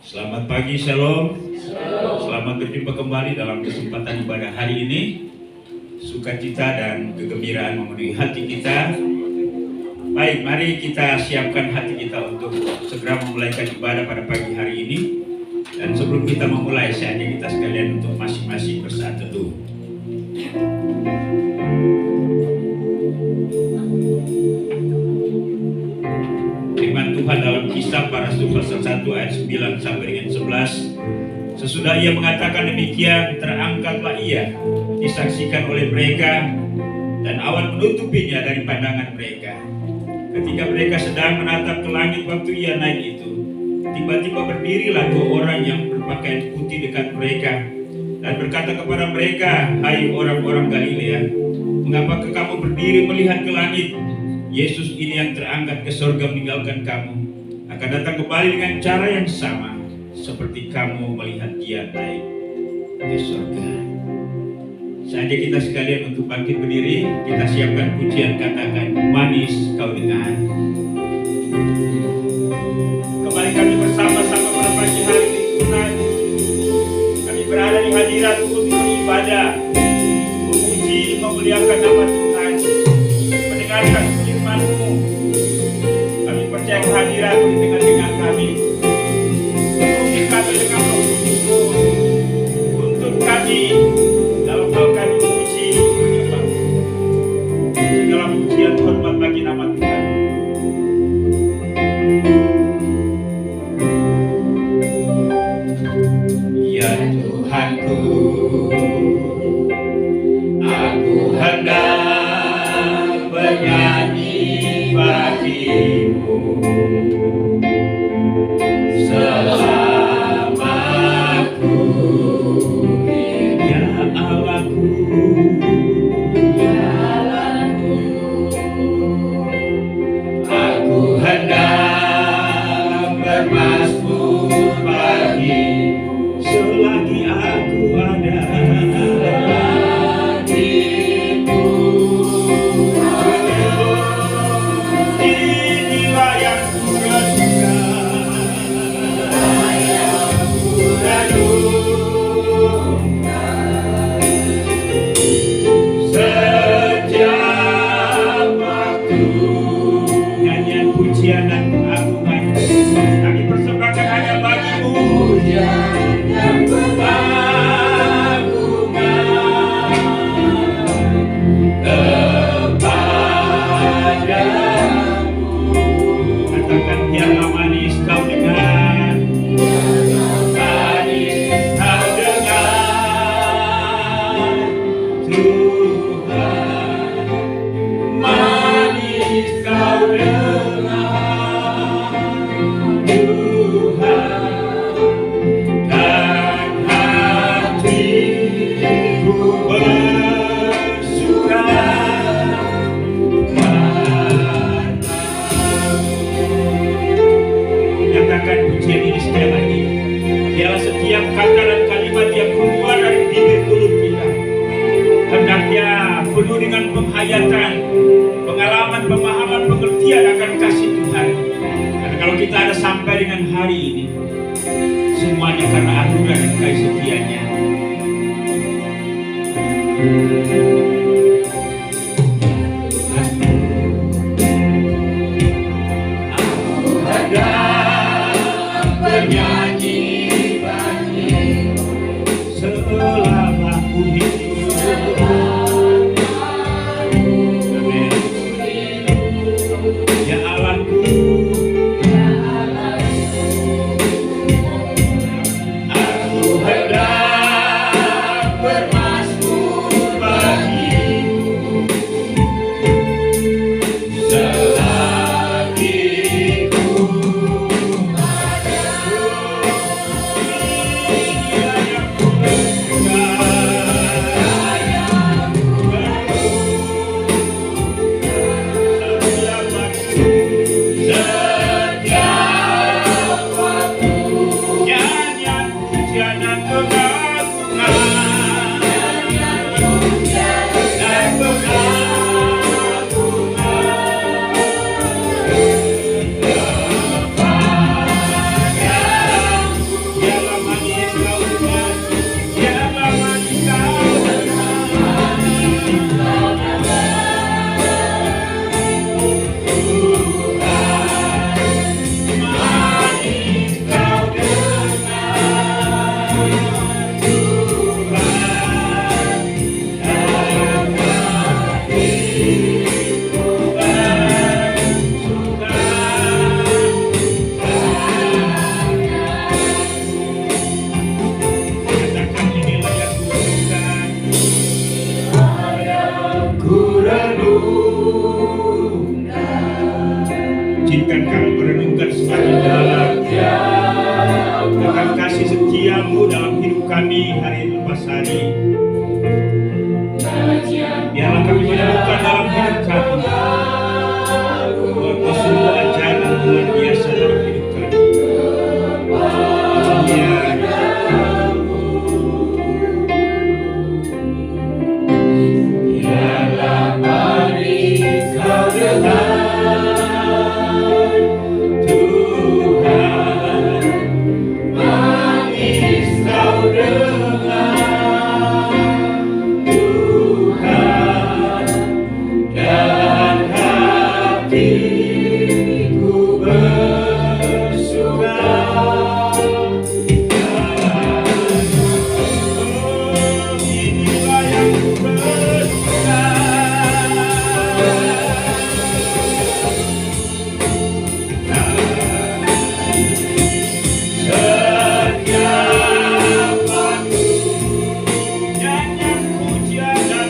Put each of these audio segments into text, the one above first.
Selamat pagi, Shalom. Selamat berjumpa kembali dalam kesempatan ibadah hari ini. Sukacita dan kegembiraan memenuhi hati kita. Baik, mari kita siapkan hati kita untuk segera memulaikan ibadah pada pagi hari ini. Dan sebelum kita memulai, saya ajak kita sekalian untuk masing-masing bersaat teduh. Firman Tuhan dalam Kisah Para Rasul pasal 1 ayat 9 sampai dengan 11. Sesudah ia mengatakan demikian, terangkatlah ia, disaksikan oleh mereka, dan awan menutupinya dari pandangan mereka. Ketika mereka sedang menatap ke langit waktu ia naik itu, tiba-tiba berdirilah dua orang yang berpakaian putih dekat mereka, dan berkata kepada mereka, "Hai orang-orang Galilea, mengapakah kamu berdiri melihat ke langit? Yesus ini yang terangkat ke surga meninggalkan kamu, akan datang kembali dengan cara yang sama, seperti kamu melihat dia naik ke surga." Saja kita sekalian untuk bangkit berdiri, kita siapkan pujian, katakan, "Manis kau dengar." Kembali kami bersama-sama pada pagi hari ini Tuhan. Kami berada di hadirat untuk beribadah, memuji, memuliakan nama Tuhan, mendengarkan firman-Mu. Kami percaya kehadirat-Mu di tengah-tengah kami. Penuhi kami dengan roh-Mu, tuntun kami dalam hal kami memuji, menyembah. Segala pujian hormat bagi nama Tuhan. Ya Tuhanku, aku hendak bernyanyi bagimu selama ku hidup. Ya Allahku, ya Allahku, aku hendak bermazmur bagimu selagi aku ada. Penuh dengan penghayatan, pengalaman, pemahaman, pengertian akan kasih Tuhan. Karena kalau kita ada sampai dengan hari ini, semuanya karena anugerah dan kasih setianya. Aku hendak bernyanyi bagimu selama ku hidup. Aku hendak bermazmur bagi izinkan kami merenungkan semakin dalam akan kasih setiamu dalam hidup kami hari lepas hari. Biarlah kami menemukan dalam hidup kami bahwa sungguh ajaran luar biasa dalam hidup kami. Biarlah manis kau dengar Tuhan, manis kau dengar Tuhan, dan hatiku bersuka. Inilah yang ku bersuka. Setiap waktu nyanyian pujian dan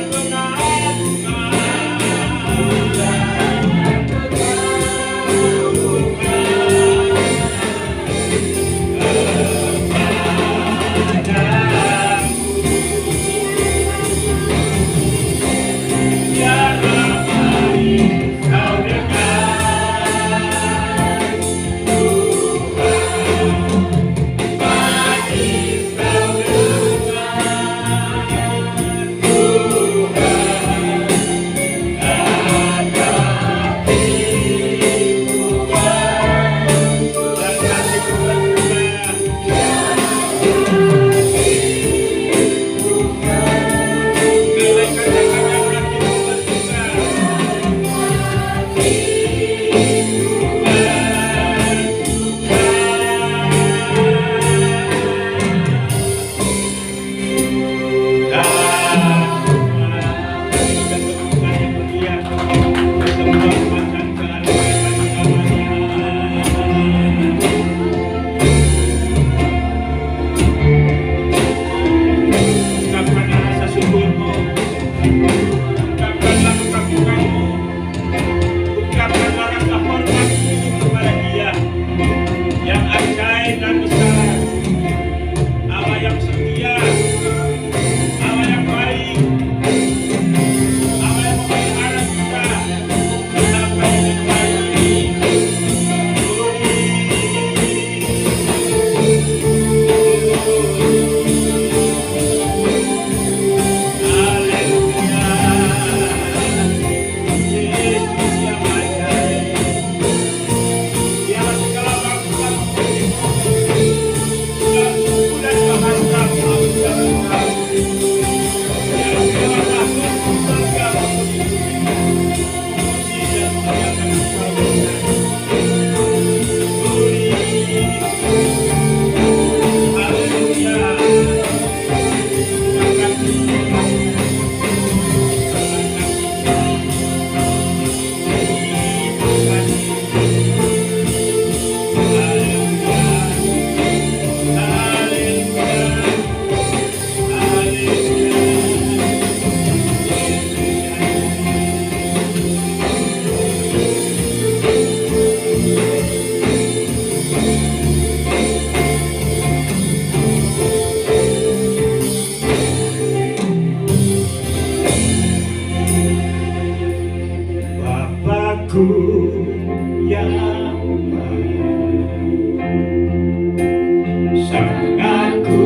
sangat ku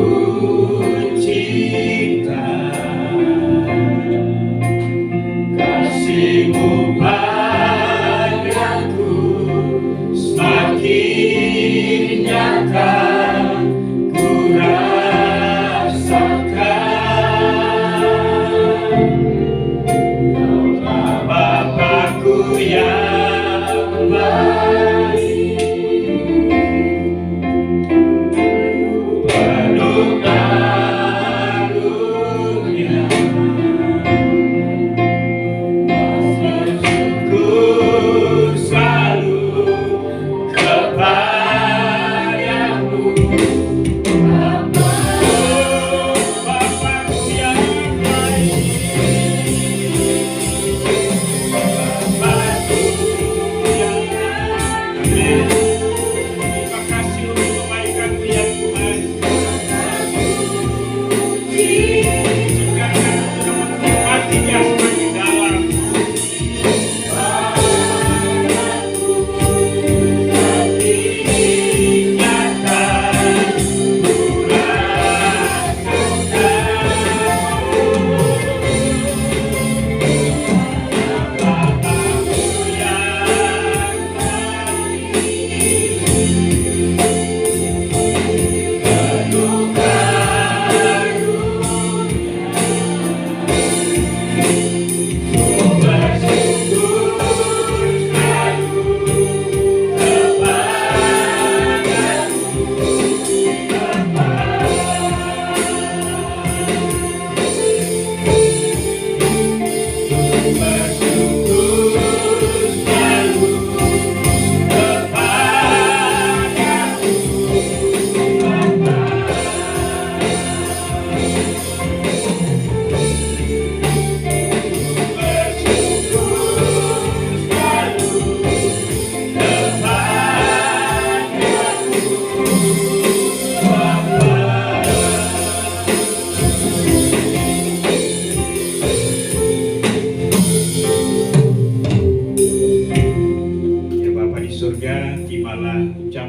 cinta, kasih-Mu padaku semakin nyata ku rasakan. Kaulah Bapa-Ku yang baik.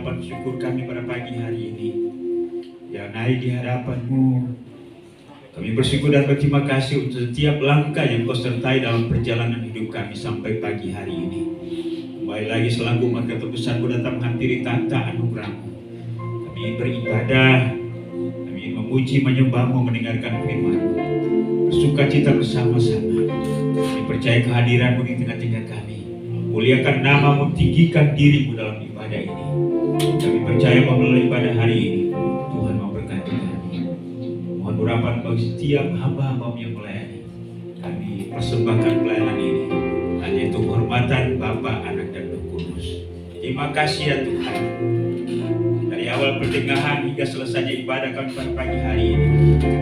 ucapan syukur kami pada pagi hari ini. Ya naik di hadapan-Mu. Kami bersyukur dan berterima kasih untuk setiap langkah yang Kau sertai dalam perjalanan hidup kami sampai pagi hari ini. Kembali lagi selaku umat ketebusan-Mu datang menghampiri tahta anugerah-Mu. Kami beribadah, kami memuji, menyembah-Mu, mendengarkan firman-Mu. Bersuka cita bersama-sama. Kami percaya kehadiran-Mu di tengah-tengah kami. Muliakan nama-Mu, tinggikan diri-Mu dalam ibadah ini. Kami percaya bahwa melalui ibadah hari ini Tuhan mau berkati kami. Mohon urapan bagi setiap hamba-hamba-Mu yang melayani. Kami persembahkan pelayanan ini hanya untuk kehormatan Bapa, Anak, dan Roh Kudus. Terima kasih ya Tuhan. Dari awal pertengahan hingga selesainya ibadah kami pada pagi hari ini,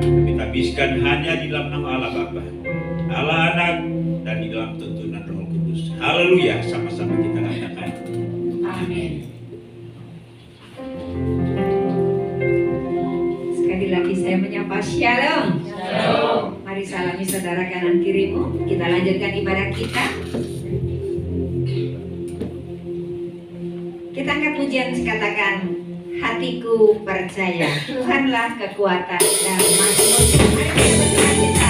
kami tabiskan hanya di dalam nama Allah Bapa, Allah Anak, dan di dalam tuntunan Roh Kudus. Haleluya, sama-sama kita katakan amin. Sekali lagi saya menyapa shalom. Shalom. Mari salami saudara kanan kirimu. Kita lanjutkan ibadah kita. Kita angkat pujian, katakan hatiku percaya Tuhanlah kekuatan dan makmur. Mari kita berkata-kata.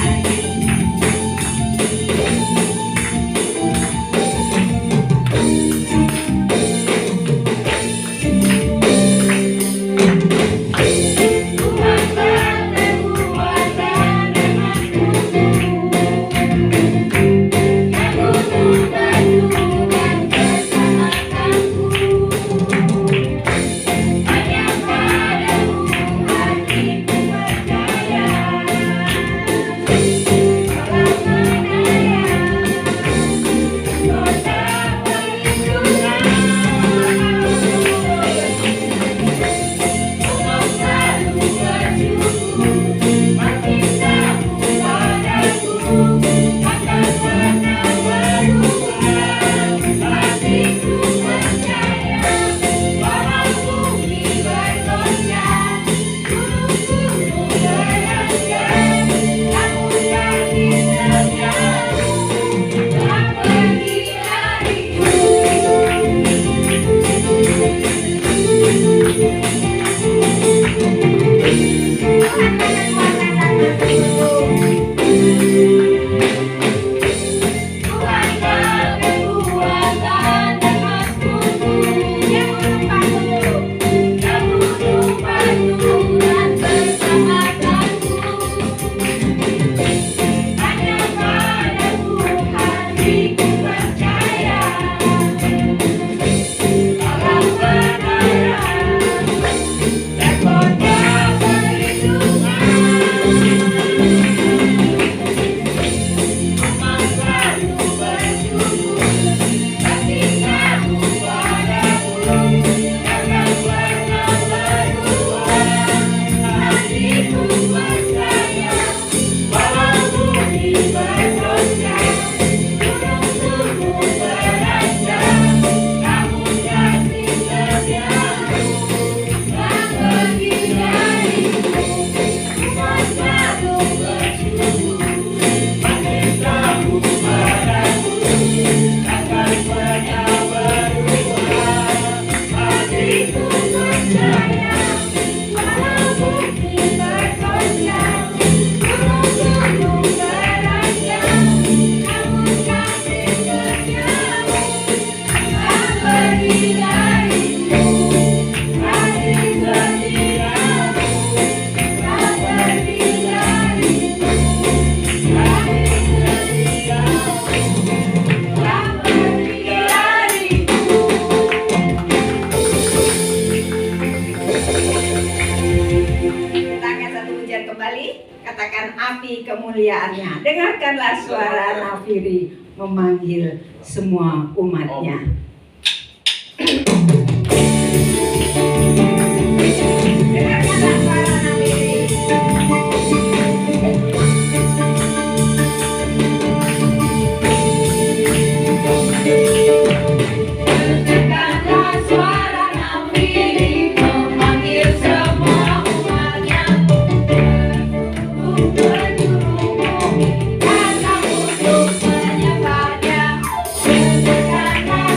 Kemuliaannya, dengarkanlah suara nafiri memanggil semua umatnya. Dengarkanlah suara nafiri. Dengarkanlah suara nafiri memanggil semua umatnya. Datang untuk menyembahnya. Dengarkanlah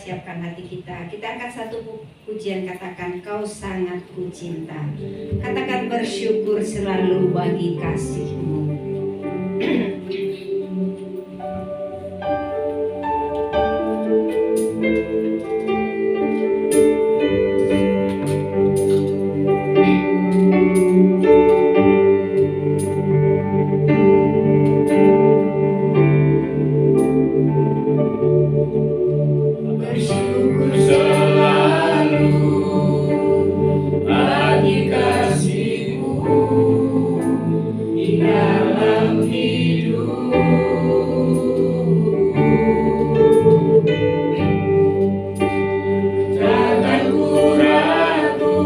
siapkan hati kita. Kita akan satu pujian, katakan Kau sangat ku cinta. Katakan bersyukur selalu bagi kasih-Mu. Bersyukur selalu bagi kasih-Mu di dalam hidup. Takkan ku ragu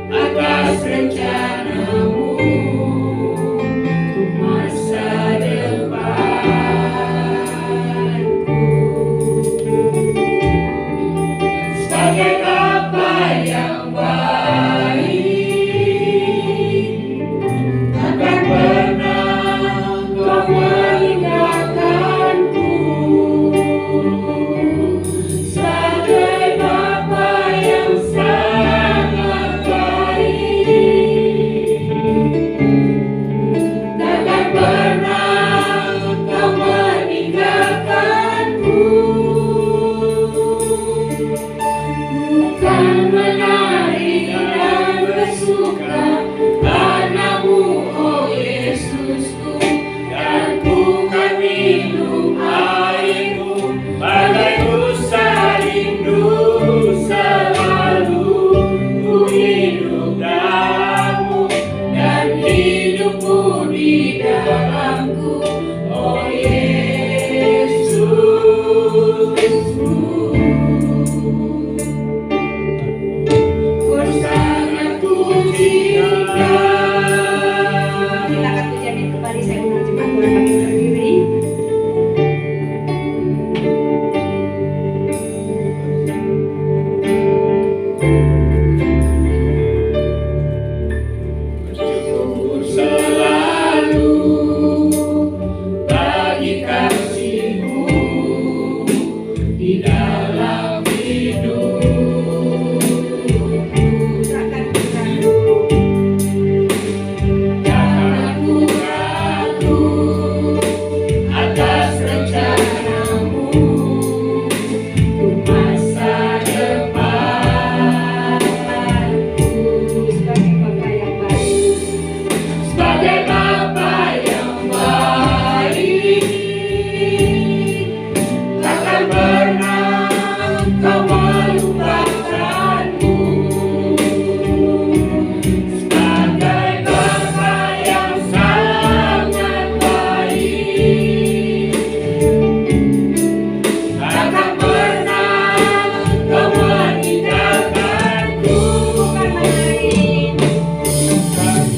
atas rencana-Mu untuk masa depan. Sebagai Bapa yang baik, takkan pernah Kau meninggalkanku. Sebagai Bapa yang sangat baik, takkan pernah Kau meninggalkanku. Bukan menari dan bersuka karena-Mu, oh Yesusku, dan bukan minum air-Mu bagai rusa rindu. Selalu ku hidup dalam-Mu dan hidup-Mu di dalamku, oh Yesusku. Kau sangat ku cinta. Silakan pujian kembali, saya undang jemaat Tuhan bagi berdiri. Bersyukur selalu bagi kasih-Mu di dalam hidup. Takkan ku ragu. Jangan ku ragu atas rencana-Mu untuk masa depan. Sebagai Bapa yang baik, Sebagai Bapa yang baik, takkan pernah Kau melupakanku. Sebagai Bapa yang sangat baik, takkan pernah Kau meninggalkanku.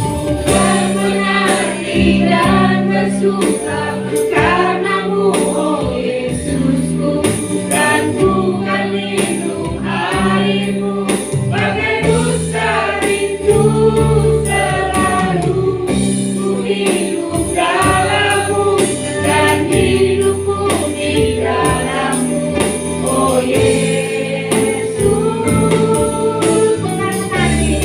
bukan menari dan bersuka karena-Mu, oh Yesusku, Dan bukan minum air-Mu bagai rusa rindu. Selalu ku hidup dalam-Mu dan hidup-Mu di dalam-Mu, oh Yesus. bukan menari.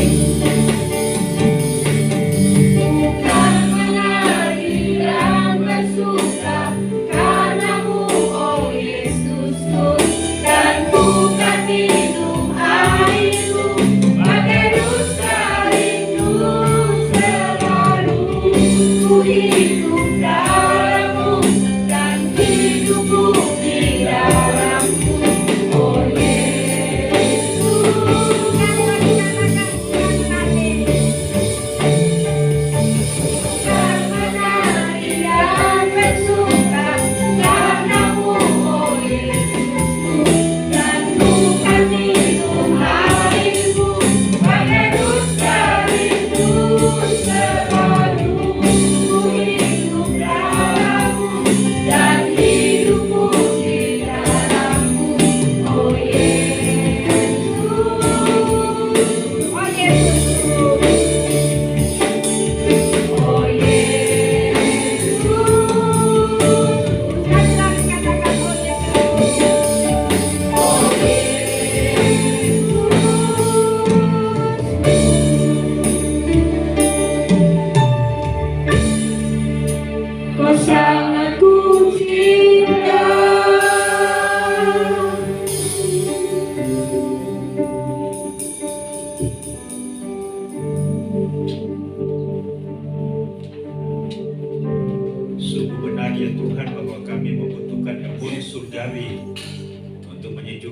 Bukan menari dan bersuka karena-Mu, oh Yesusku, dan bukan minum air-Mu bagai rusa rindu.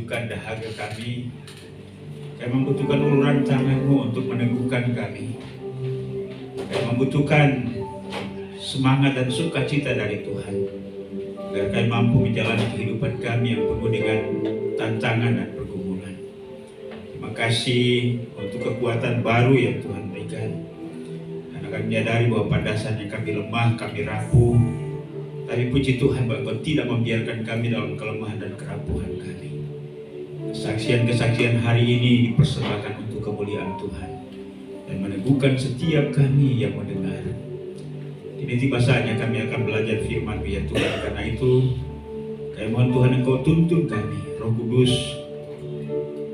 membutuhkan dahaga kami, kami membutuhkan uluran tangan-Mu untuk meneguhkan kami, kami membutuhkan semangat dan sukacita dari Tuhan, agar kami mampu menjalani kehidupan kami yang penuh dengan tantangan dan pergumulan. Terima kasih untuk kekuatan baru yang Tuhan berikan, karena kami menyadari bahwa pada dasarnya kami lemah, kami rapuh. Tapi puji Tuhan bahwa Engkau tidak membiarkan kami dalam kelemahan dan kerapuhan kami. Kesaksian-kesaksian hari ini dipersembahkan untuk kemuliaan Tuhan dan meneguhkan setiap kami yang mendengar. Ini tiba saatnya kami akan belajar firman-Mu ya Tuhan. Karena itu kami mohon Tuhan Engkau tuntun kami, Roh Kudus,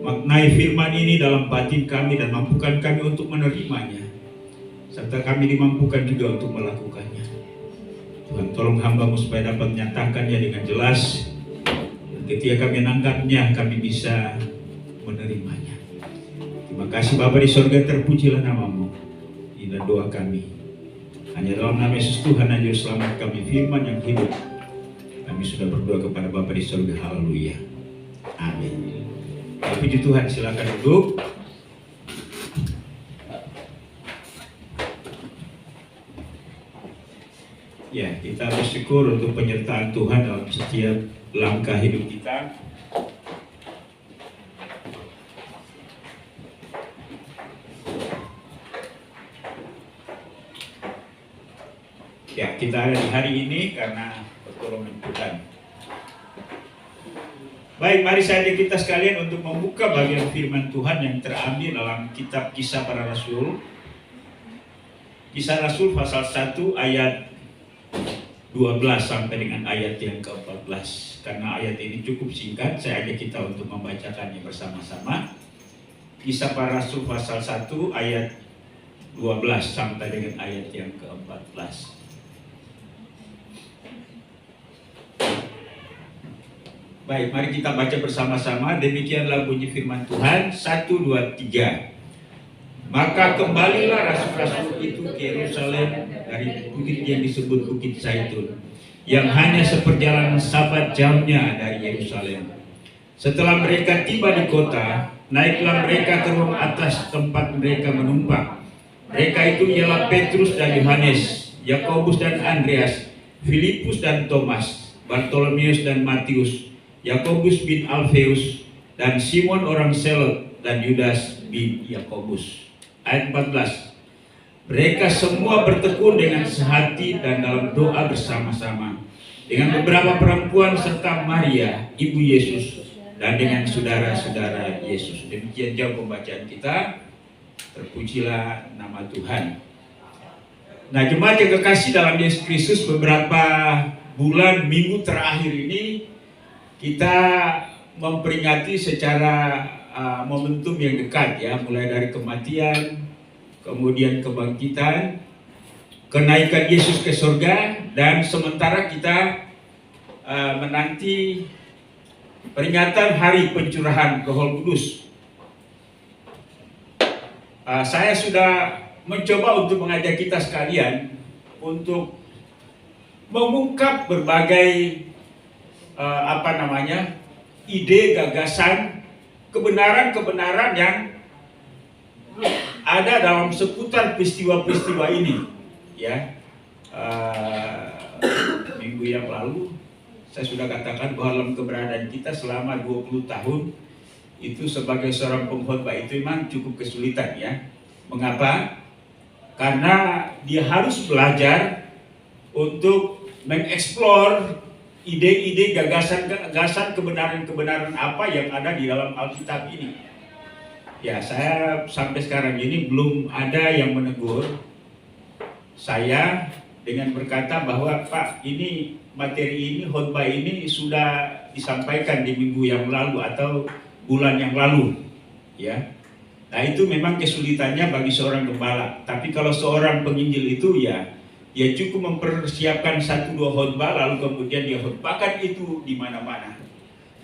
maknai firman ini dalam batin kami dan mampukan kami untuk menerimanya, serta kami dimampukan juga untuk melakukannya. Tuhan, tolong hamba-Mu supaya dapat menyatakannya dengan jelas, dan ketika kami menangkapnya, kami bisa menerimanya. Terima kasih Bapa di sorga, terpujilah nama-Mu. Inilah doa kami. Hanya dalam nama Yesus Tuhan dan Juru Selamat kami, firman yang hidup. Kami sudah berdoa kepada Bapa di sorga. Haleluya. Amin. Puji Tuhan, silakan duduk. Ya, kita bersyukur untuk penyertaan Tuhan dalam setiap langkah hidup kita. Ya, kita ada di hari ini karena pertolongan Tuhan. Baik, mari saja kita sekalian untuk membuka bagian firman Tuhan yang terambil dalam kitab Kisah Para Rasul. Kisah Rasul pasal 1 ayat 12 sampai dengan ayat yang ke-14. Karena ayat ini cukup singkat, saya ajak kita untuk membacakannya bersama-sama. Kisah Para Rasul pasal 1 ayat 12 sampai dengan ayat yang ke-14. Baik, mari kita baca bersama-sama. Demikianlah bunyi firman Tuhan. 1, 2, 3. Maka kembalilah rasul-rasul itu ke Yerusalem dari bukit yang disebut Bukit Zaitun, yang hanya seperjalanan Sabat jamnya dari Yerusalem. Setelah mereka tiba di kota, naiklah mereka ke rumah atas tempat mereka menumpang. Mereka itu ialah Petrus dan Yohanes, Yakobus dan Andreas, Filipus dan Thomas, Bartolomeus dan Matius, Yakobus bin Alfeus, dan Simon orang Selot, dan Yudas bin Yakobus. Ayat 14. Mereka semua bertekun dengan sehati dan dalam doa bersama-sama dengan beberapa perempuan serta Maria, ibu Yesus, dan dengan saudara-saudara Yesus. Demikian jauh pembacaan kita. Terpujilah nama Tuhan. Nah, jemaat yang kekasih dalam Yesus Kristus, beberapa bulan, minggu terakhir ini kita memperingati secara momentum yang dekat ya, mulai dari kematian, kemudian kebangkitan, kenaikan Yesus ke surga, dan sementara kita menanti peringatan hari pencurahan Roh Kudus. Saya sudah mencoba untuk mengajak kita sekalian untuk mengungkap berbagai ide, gagasan, kebenaran-kebenaran yang ada dalam seputar peristiwa-peristiwa ini. Ya, minggu yang lalu saya sudah katakan bahwa dalam keberadaan kita selama 20 tahun itu sebagai seorang pengkhotbah itu memang cukup kesulitan ya. Mengapa? Karena dia harus belajar untuk mengeksplor ide-ide, gagasan-gagasan, kebenaran-kebenaran apa yang ada di dalam Alkitab ini. Ya, saya sampai sekarang ini belum ada yang menegur saya dengan berkata bahwa Pak, ini materi ini, khotbah ini sudah disampaikan di minggu yang lalu atau bulan yang lalu. Ya, nah itu memang kesulitannya bagi seorang gembala. Tapi kalau seorang penginjil itu ya cukup mempersiapkan 1-2 khotbah lalu kemudian dia khotbahkan itu di mana-mana.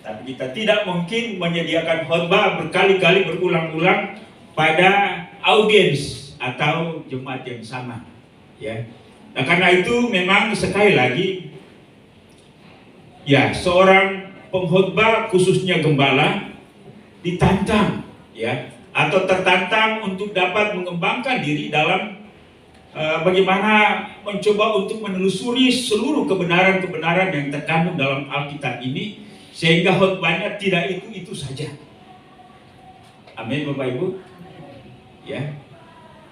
Tapi kita tidak mungkin menyediakan khotbah berkali-kali berulang-ulang pada audiens atau jemaat yang sama. Ya. Nah, karena itu memang sekali lagi ya seorang pengkhotbah khususnya gembala ditantang ya, atau tertantang untuk dapat mengembangkan diri dalam bagaimana mencoba untuk menelusuri seluruh kebenaran-kebenaran yang terkandung dalam Alkitab ini, sehingga khotbahnya tidak itu saja. Amin Bapak Ibu. Ya.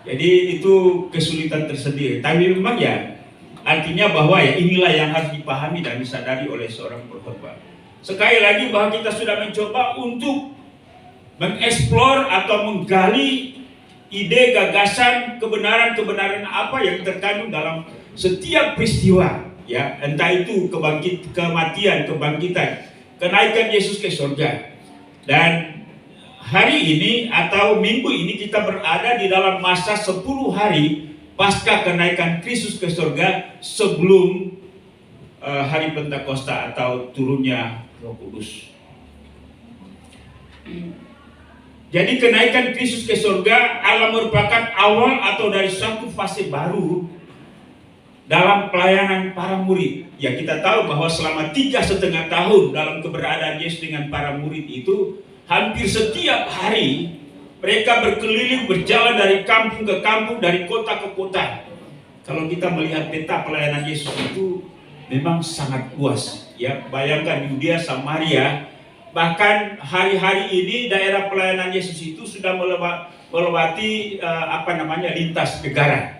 Jadi itu kesulitan tersendiri. Tapi memang ya artinya bahwa ya inilah yang harus dipahami dan disadari oleh seorang pengkhotbah. Sekali lagi bahwa kita sudah mencoba untuk mengeksplor atau menggali ide, gagasan, kebenaran-kebenaran apa yang terkandung dalam setiap peristiwa, ya, entah itu kematian, kebangkitan, kenaikan Yesus ke surga. Dan hari ini atau minggu ini kita berada di dalam masa 10 hari pasca kenaikan Kristus ke surga sebelum hari Pentakosta atau turunnya Roh Kudus. Jadi kenaikan Kristus ke surga adalah merupakan awal atau dari suatu fase baru dalam pelayanan para murid. Ya, kita tahu bahwa selama 3,5 tahun dalam keberadaan Yesus dengan para murid itu, hampir setiap hari mereka berkeliling, berjalan dari kampung ke kampung, dari kota ke kota. Kalau kita melihat peta pelayanan Yesus itu memang sangat luas. Ya, bayangkan Yudea, Samaria. Bahkan hari-hari ini daerah pelayanan Yesus itu sudah melewati lintas negara.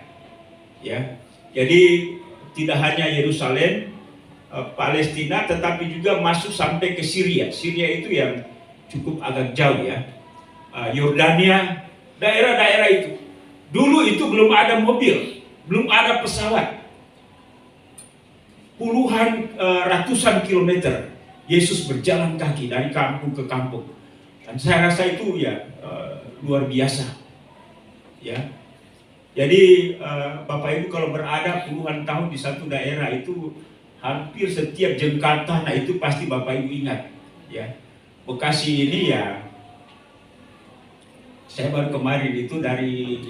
Ya. Jadi tidak hanya Yerusalem, Palestina, tetapi juga masuk sampai ke Syria. Syria itu yang cukup agak jauh ya. Yordania, daerah-daerah itu. Dulu itu belum ada mobil, belum ada pesawat. Puluhan, ratusan kilometer Yesus berjalan kaki dari kampung ke kampung. Dan saya rasa itu ya luar biasa. Ya. Jadi Bapak Ibu kalau berada puluhan tahun di satu daerah itu, hampir setiap jengkal tanah itu pasti Bapak Ibu ingat. Ya. Bekasi ini ya, saya baru kemarin itu dari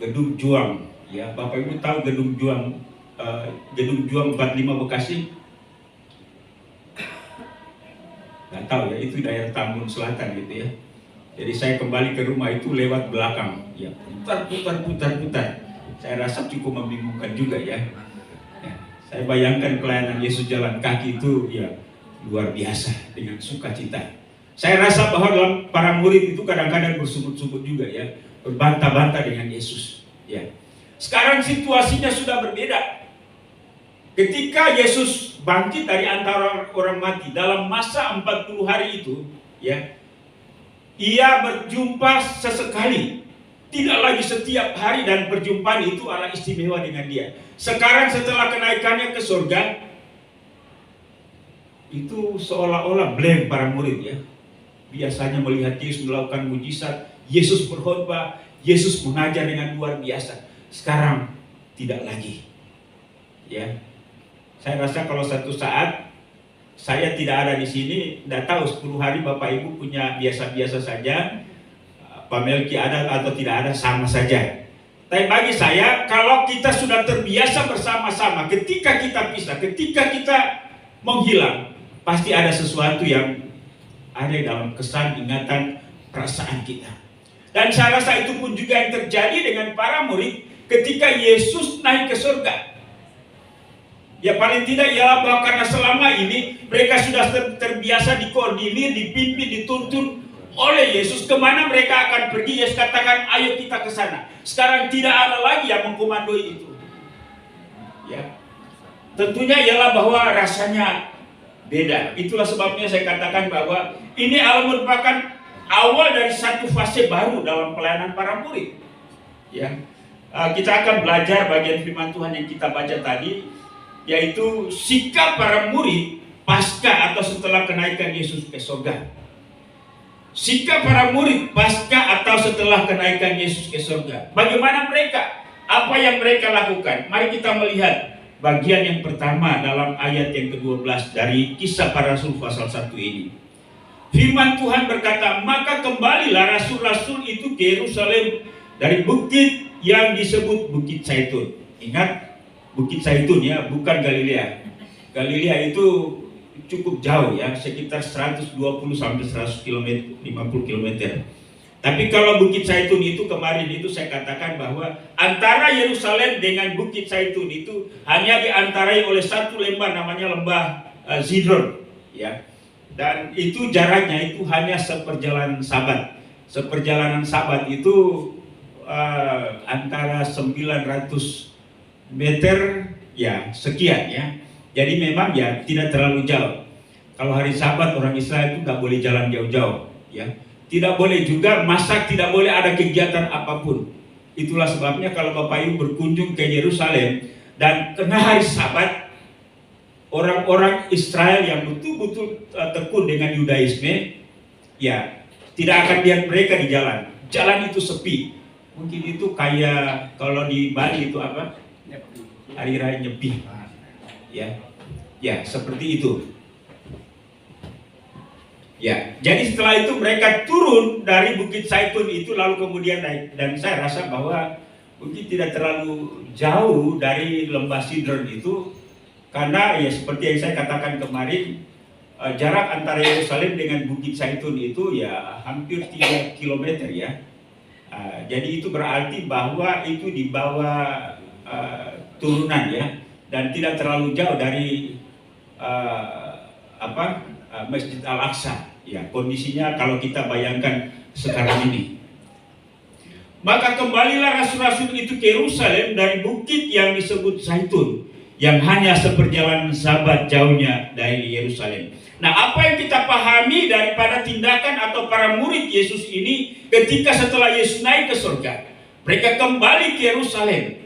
Gedung Juang. Ya, Bapak Ibu tahu Gedung Juang 45 Bekasi? Nggak tahu ya, itu daerah Tambun Selatan gitu ya. Jadi saya kembali ke rumah itu lewat belakang, ya putar. Saya rasa cukup membingungkan juga ya. Saya bayangkan pelayanan Yesus jalan kaki itu ya luar biasa dengan sukacita. Saya rasa bahwa dalam para murid itu kadang-kadang bersubut-subut juga ya, berbantah-bantah dengan Yesus. Ya. Sekarang situasinya sudah berbeda. Ketika Yesus bangkit dari antara orang mati dalam masa 40 hari itu, ya, ia berjumpa sesekali, tidak lagi setiap hari, dan perjumpaan itu adalah istimewa dengan dia. Sekarang setelah kenaikannya ke surga, itu seolah-olah blank para murid ya. Biasanya melihat Yesus melakukan mujizat, Yesus berkhotbah, Yesus mengajar dengan luar biasa. Sekarang tidak lagi. Ya. Saya rasa kalau satu saat saya tidak ada di sini, tidak tahu 10 hari Bapak Ibu punya biasa-biasa saja, Pak Melki ada atau tidak ada sama saja. Tapi bagi saya, kalau kita sudah terbiasa bersama-sama, ketika kita pisah, ketika kita menghilang, pasti ada sesuatu yang ada dalam kesan, ingatan, perasaan kita. Dan saya rasa itu pun juga yang terjadi dengan para murid ketika Yesus naik ke surga. Ya paling tidak ialah bahwa karena selama ini mereka sudah terbiasa dikoordinir, dipimpin, dituntun oleh Yesus. Kemana mereka akan pergi, Yesus katakan ayo kita ke sana. Sekarang tidak ada lagi yang mengkomandoi itu. Ya, tentunya ialah bahwa rasanya beda. Itulah sebabnya saya katakan bahwa ini merupakan awal dari satu fase baru dalam pelayanan para murid. Ya, kita akan belajar bagian firman Tuhan yang kita baca tadi, yaitu sikap para murid pasca atau setelah kenaikan Yesus ke surga. Sikap para murid pasca atau setelah kenaikan Yesus ke surga. Bagaimana mereka? Apa yang mereka lakukan? Mari kita melihat bagian yang pertama dalam ayat yang ke-12 dari Kisah Para Rasul pasal 1 ini. Firman Tuhan berkata, maka kembalilah rasul-rasul itu ke Yerusalem dari bukit yang disebut Bukit Zaitun. Ingat, Bukit Zaitun ya, bukan Galilea. Galilea itu cukup jauh ya, sekitar 120 sampai 100 km, 50 km. Tapi kalau Bukit Zaitun itu kemarin itu saya katakan bahwa antara Yerusalem dengan Bukit Zaitun itu hanya diantarai oleh satu lembah, namanya lembah Zidron ya. Dan itu jaraknya itu hanya seperjalanan Sabat. Seperjalanan Sabat itu antara 900 meter ya, sekian ya. Jadi memang ya tidak terlalu jauh. Kalau hari Sabat orang Israel itu nggak boleh jalan jauh-jauh ya. Tidak boleh juga masak, tidak boleh ada kegiatan apapun. Itulah sebabnya kalau Bapak Ibu berkunjung ke Yerusalem dan kena hari Sabat, orang-orang Israel yang betul-betul tekun dengan Yudaisme, ya tidak akan lihat mereka di jalan. Jalan itu sepi. Mungkin itu kayak kalau di Bali itu apa? Hari Raya Nyepi. Ya, seperti itu. Ya, jadi setelah itu mereka turun dari Bukit Zaitun itu lalu kemudian naik, dan saya rasa bahwa mungkin tidak terlalu jauh dari lembah Sidron itu, karena ya seperti yang saya katakan kemarin, jarak antara Yerusalem dengan Bukit Zaitun itu ya hampir 3 km ya. Jadi itu berarti bahwa itu di bawah turunan ya, dan tidak terlalu jauh dari Masjid Al-Aqsa ya, kondisinya kalau kita bayangkan sekarang ini. Maka kembalilah rasul-rasul itu ke Yerusalem dari bukit yang disebut Zaitun, yang hanya seperjalanan Sabat jauhnya dari Yerusalem. Nah, apa yang kita pahami daripada tindakan atau para murid Yesus ini ketika setelah Yesus naik ke surga, mereka kembali ke Yerusalem.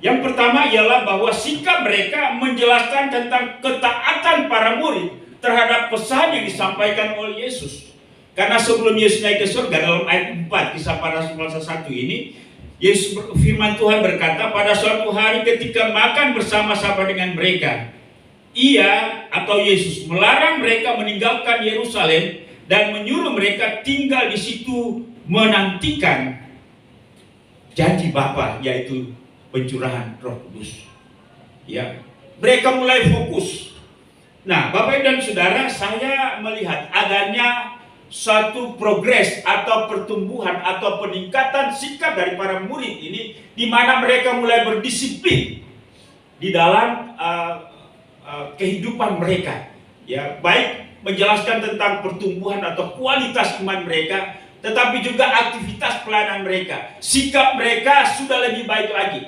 Yang pertama ialah bahwa sikap mereka menjelaskan tentang ketaatan para murid terhadap pesan yang disampaikan oleh Yesus. Karena sebelum Yesus naik ke surga, dalam ayat 4 Kisah Para Rasul pasal 1 ini, Yesus firman Tuhan berkata, pada suatu hari ketika makan bersama-sama dengan mereka, Ia atau Yesus melarang mereka meninggalkan Yerusalem dan menyuruh mereka tinggal di situ menantikan janji Bapa, yaitu pencurahan Roh Kudus. Ya, mereka mulai fokus. Nah, Bapak Ibu dan Saudara, saya melihat adanya suatu progres atau pertumbuhan atau peningkatan sikap dari para murid ini, di mana mereka mulai berdisiplin di dalam kehidupan mereka. Ya, baik menjelaskan tentang pertumbuhan atau kualitas iman mereka, tetapi juga aktivitas pelayanan mereka. Sikap mereka sudah lebih baik lagi.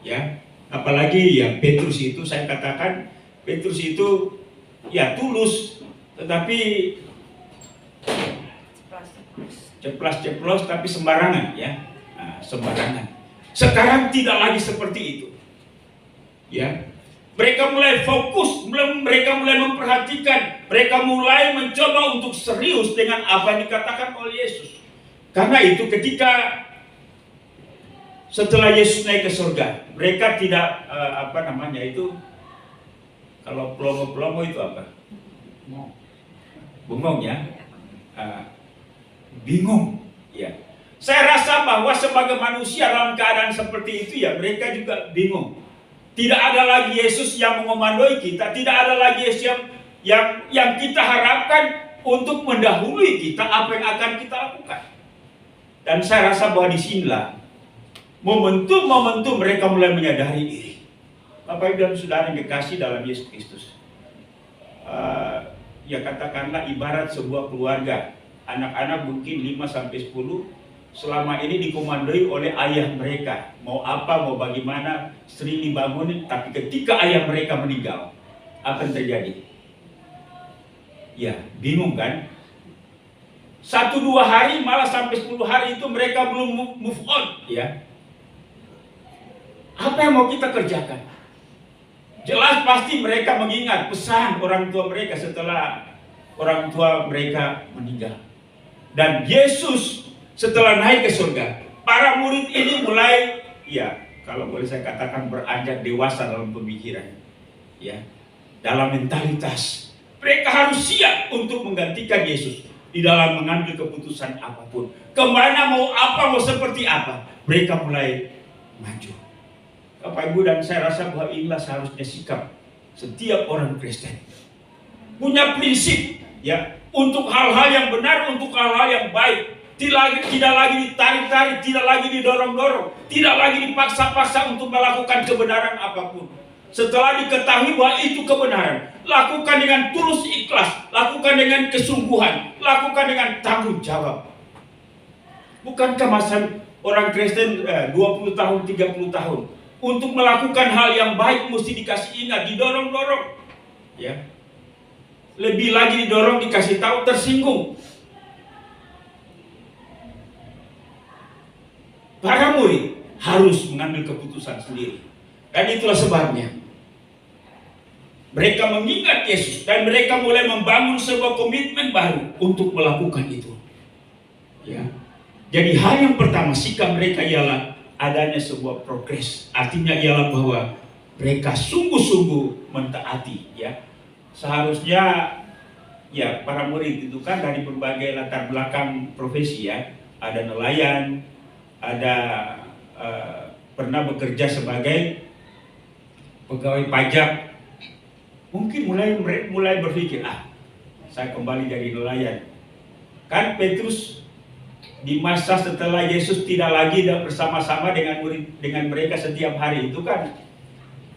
Ya, apalagi ya Petrus itu, saya katakan Petrus itu ya tulus, tetapi ceplas-ceplos tapi sembarangan ya, sembarangan. Sekarang tidak lagi seperti itu. Ya, mereka mulai fokus, mereka mulai memperhatikan, mereka mulai mencoba untuk serius dengan apa yang dikatakan oleh Yesus. Karena itu ketika setelah Yesus naik ke surga, mereka tidak kalau plomo itu apa? Bengong ya, bingung. Ya, saya rasa bahwa sebagai manusia dalam keadaan seperti itu ya mereka juga bingung. Tidak ada lagi Yesus yang mengomandoi kita, tidak ada lagi Yesus yang kita harapkan untuk mendahului kita apa yang akan kita lakukan. Dan saya rasa bahwa disinilah momentum mereka mulai menyadari diri. Bapak Ibu dan Saudara yang dikasih dalam Yesus Kristus, ya katakanlah ibarat sebuah keluarga, anak-anak mungkin 5-10 selama ini dikomandoi oleh ayah mereka, mau apa, mau bagaimana, sering dibangunin, tapi ketika ayah mereka meninggal, apa yang terjadi? Ya, bingung kan? 1-2 hari, malah sampai 10 hari itu mereka belum move on, ya. Apa yang mau kita kerjakan? Jelas pasti mereka mengingat pesan orang tua mereka setelah orang tua mereka meninggal. Dan Yesus setelah naik ke surga, para murid ini mulai, ya kalau boleh saya katakan, beranjak dewasa dalam pemikiran, ya, dalam mentalitas. Mereka harus siap untuk menggantikan Yesus di dalam mengambil keputusan apapun. Kemana mau apa, mau seperti apa, mereka mulai maju. Bapak Ibu dan saya rasa bahwa inilah seharusnya sikap Setiap orang Kristen punya prinsip, ya, untuk hal-hal yang benar, untuk hal-hal yang baik. Tidak lagi ditarik-tarik, tidak lagi didorong-dorong, tidak lagi dipaksa-paksa untuk melakukan kebenaran apapun. Setelah diketahui bahwa itu kebenaran, lakukan dengan tulus ikhlas, lakukan dengan kesungguhan, lakukan dengan tanggung jawab. Bukankah masa orang Kristen 20 tahun, 30 tahun untuk melakukan hal yang baik mesti dikasih ingat, didorong-dorong, ya. Lebih lagi didorong, dikasih tahu, tersinggung. Para murid harus mengambil keputusan sendiri. Dan itulah sebabnya mereka mengingat Yesus dan mereka mulai membangun sebuah komitmen baru untuk melakukan itu. Ya. Jadi hal yang pertama sikap mereka ialah adanya sebuah progres. Artinya ialah bahwa mereka sungguh-sungguh mentaati, ya. Seharusnya ya para murid itu kan dari berbagai latar belakang profesi, ya. Ada nelayan, ada pernah bekerja sebagai pegawai pajak. Mungkin mulai berpikir, saya kembali jadi nelayan. Kan Petrus di masa setelah Yesus tidak lagi bersama-sama dengan mereka setiap hari itu kan,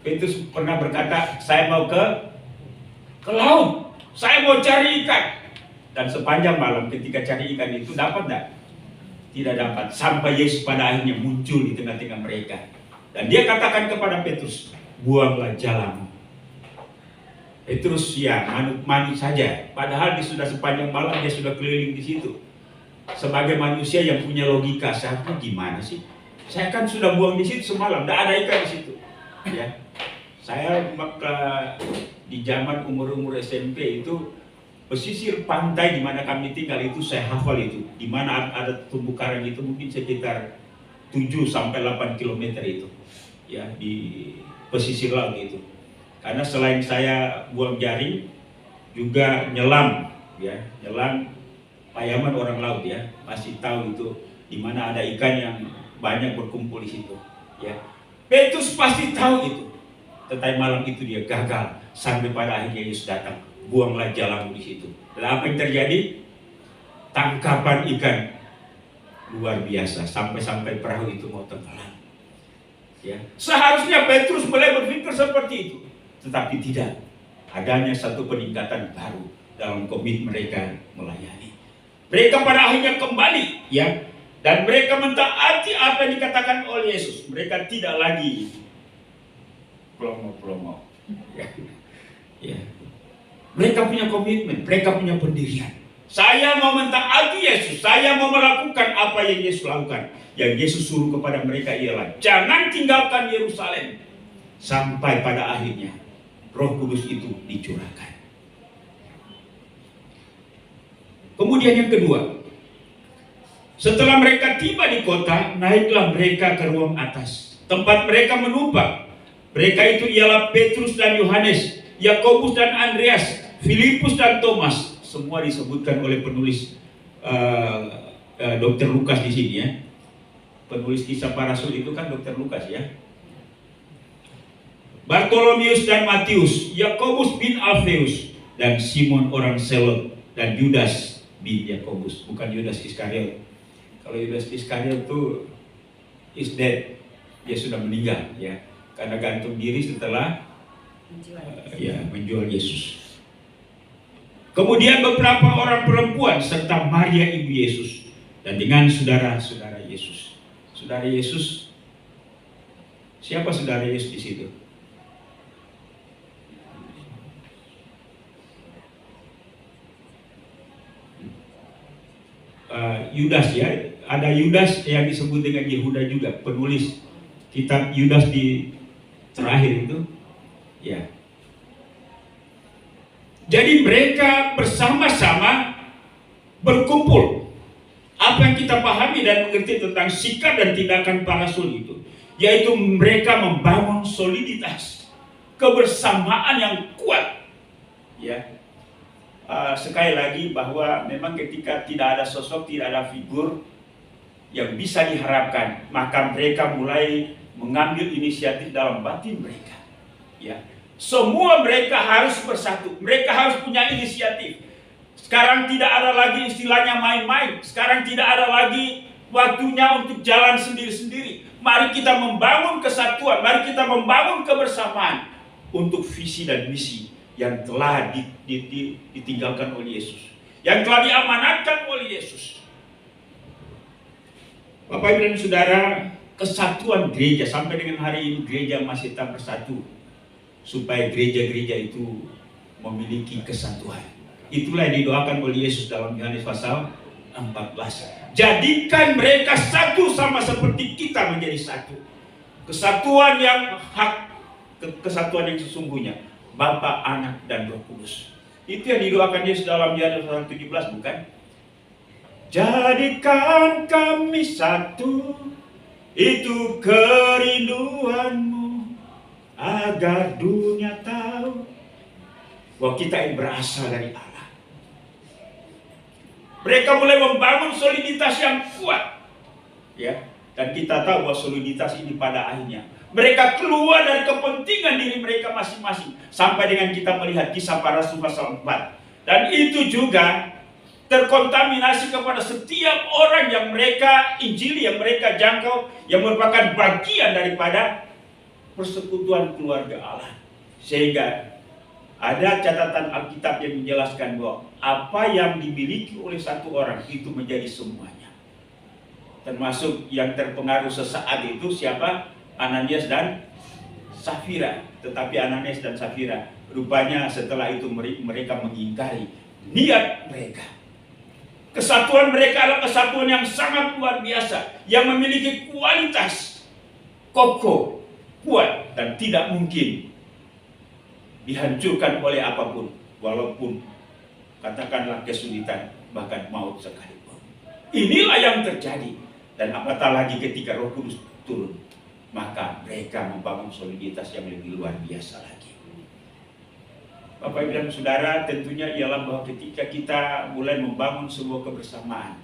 Petrus pernah berkata, saya mau ke laut, saya mau cari ikan. Dan sepanjang malam ketika cari ikan itu dapat enggak? Tidak dapat, sampai Yesus pada akhirnya muncul di tengah-tengah mereka. Dan dia katakan kepada Petrus, buanglah jalamu. Petrus ya manut saja, padahal dia sudah sepanjang malam dia sudah keliling di situ. Sebagai manusia yang punya logika, seharusnya gimana sih? Saya kan sudah buang di situ semalam, tidak ada ikan di situ. Ya, saya di zaman umur SMP itu pesisir pantai di mana kami tinggal itu saya hafal itu. Di mana ada terumbu karang itu mungkin sekitar 7 sampai 8 km itu. Ya, di pesisir laut itu. Karena selain saya buang jaring, juga nyelam, ya, nyelam payaman orang laut, ya, masih tahu itu di mana ada ikan yang banyak berkumpul di situ, ya. Petrus pasti tahu itu. Tetapi malam itu dia gagal sampai pada akhirnya Yesus datang. Buanglah jalamu di situ. Dan apa yang terjadi? Tangkapan ikan luar biasa sampai perahu itu mau tenggelam. Ya, seharusnya Petrus mulai berpikir seperti itu, tetapi tidak. Adanya satu peningkatan baru dalam komitmen mereka melayani. Mereka pada akhirnya kembali, ya, dan mereka mentaati apa yang dikatakan oleh Yesus. Mereka tidak lagi plomo-plomo. Ya. Ya. Mereka punya komitmen, mereka punya pendirian. Saya mau mentaati Yesus, saya mau melakukan apa yang Yesus lakukan. Yang Yesus suruh kepada mereka ialah jangan tinggalkan Yerusalem sampai pada akhirnya Roh Kudus itu dicurahkan. Kemudian yang kedua, setelah mereka tiba di kota, naiklah mereka ke ruang atas, tempat mereka menumpang. Mereka itu ialah Petrus dan Yohanes, Yakobus dan Andreas, Filipus dan Thomas. Semua disebutkan oleh penulis Dr. Lukas di sini, ya. Penulis Kisah Para Rasul itu kan Dr. Lukas, ya. Bartolomeus dan Matius, Yakobus bin Alfeus, dan Simon orang Selot, dan Yudas bin Yakobus. Bukan Yudas Iskariot. Kalau Yudas Iskariot itu is dead, dia sudah meninggal, ya, karena gantung diri setelah menjual Yesus. Kemudian beberapa orang perempuan serta Maria ibu Yesus dan dengan saudara-saudara Yesus. Saudara Yesus, siapa saudara Yesus di situ? Yudas, ya, ada Yudas yang disebut dengan Yehuda juga, penulis kitab Yudas di terakhir itu, ya. Jadi mereka bersama-sama berkumpul. Apa yang kita pahami dan mengerti tentang sikap dan tindakan para rasul itu, yaitu mereka membangun soliditas, kebersamaan yang kuat, ya. Sekali lagi bahwa memang ketika tidak ada sosok, tidak ada figur yang bisa diharapkan, maka mereka mulai mengambil inisiatif dalam batin mereka, ya. Semua mereka harus bersatu. Mereka harus punya inisiatif. Sekarang tidak ada lagi istilahnya main-main. Sekarang tidak ada lagi waktunya untuk jalan sendiri-sendiri. Mari kita membangun kesatuan. Mari kita membangun kebersamaan untuk visi dan misi yang telah ditinggalkan oleh Yesus, yang telah diamanatkan oleh Yesus. Bapak Ibu dan Saudara, kesatuan gereja sampai dengan hari ini gereja masih tak bersatu. Supaya gereja-gereja itu memiliki kesatuan. Itulah yang didoakan oleh Yesus dalam Yohanes pasal 14. Jadikan mereka satu sama seperti kita menjadi satu. Kesatuan yang hak, kesatuan yang sesungguhnya. Bapa, Anak, dan Roh Kudus. Itu yang didoakan Yesus dalam Yohanes pasal 17, bukan? Jadikan kami satu, itu kerinduanmu, agar dunia tahu bahwa kita ini berasal dari Allah. Mereka mulai membangun soliditas yang kuat, ya. Dan kita tahu bahwa soliditas ini pada akhirnya mereka keluar dari kepentingan diri mereka masing-masing. Sampai dengan kita melihat Kisah Para Rasul pasal 4. Dan itu juga terkontaminasi kepada setiap orang yang mereka injili, yang mereka jangkau, yang merupakan bagian daripada persekutuan keluarga Allah. Sehingga ada catatan Alkitab yang menjelaskan bahwa apa yang dimiliki oleh satu orang itu menjadi semuanya. Termasuk yang terpengaruh sesaat itu siapa? Ananias dan Safira. Tetapi Ananias dan Safira rupanya setelah itu mereka mengingkari niat mereka. Kesatuan mereka adalah kesatuan yang sangat luar biasa, yang memiliki kualitas kokoh, kuat, dan tidak mungkin dihancurkan oleh apapun, walaupun katakanlah kesulitan, bahkan maut sekalipun. Inilah yang terjadi. Dan apatah lagi ketika Roh Kudus turun, maka mereka membangun soliditas yang lebih luar biasa lagi. Bapak Ibu dan Saudara, tentunya ialah bahwa ketika kita mulai membangun sebuah kebersamaan,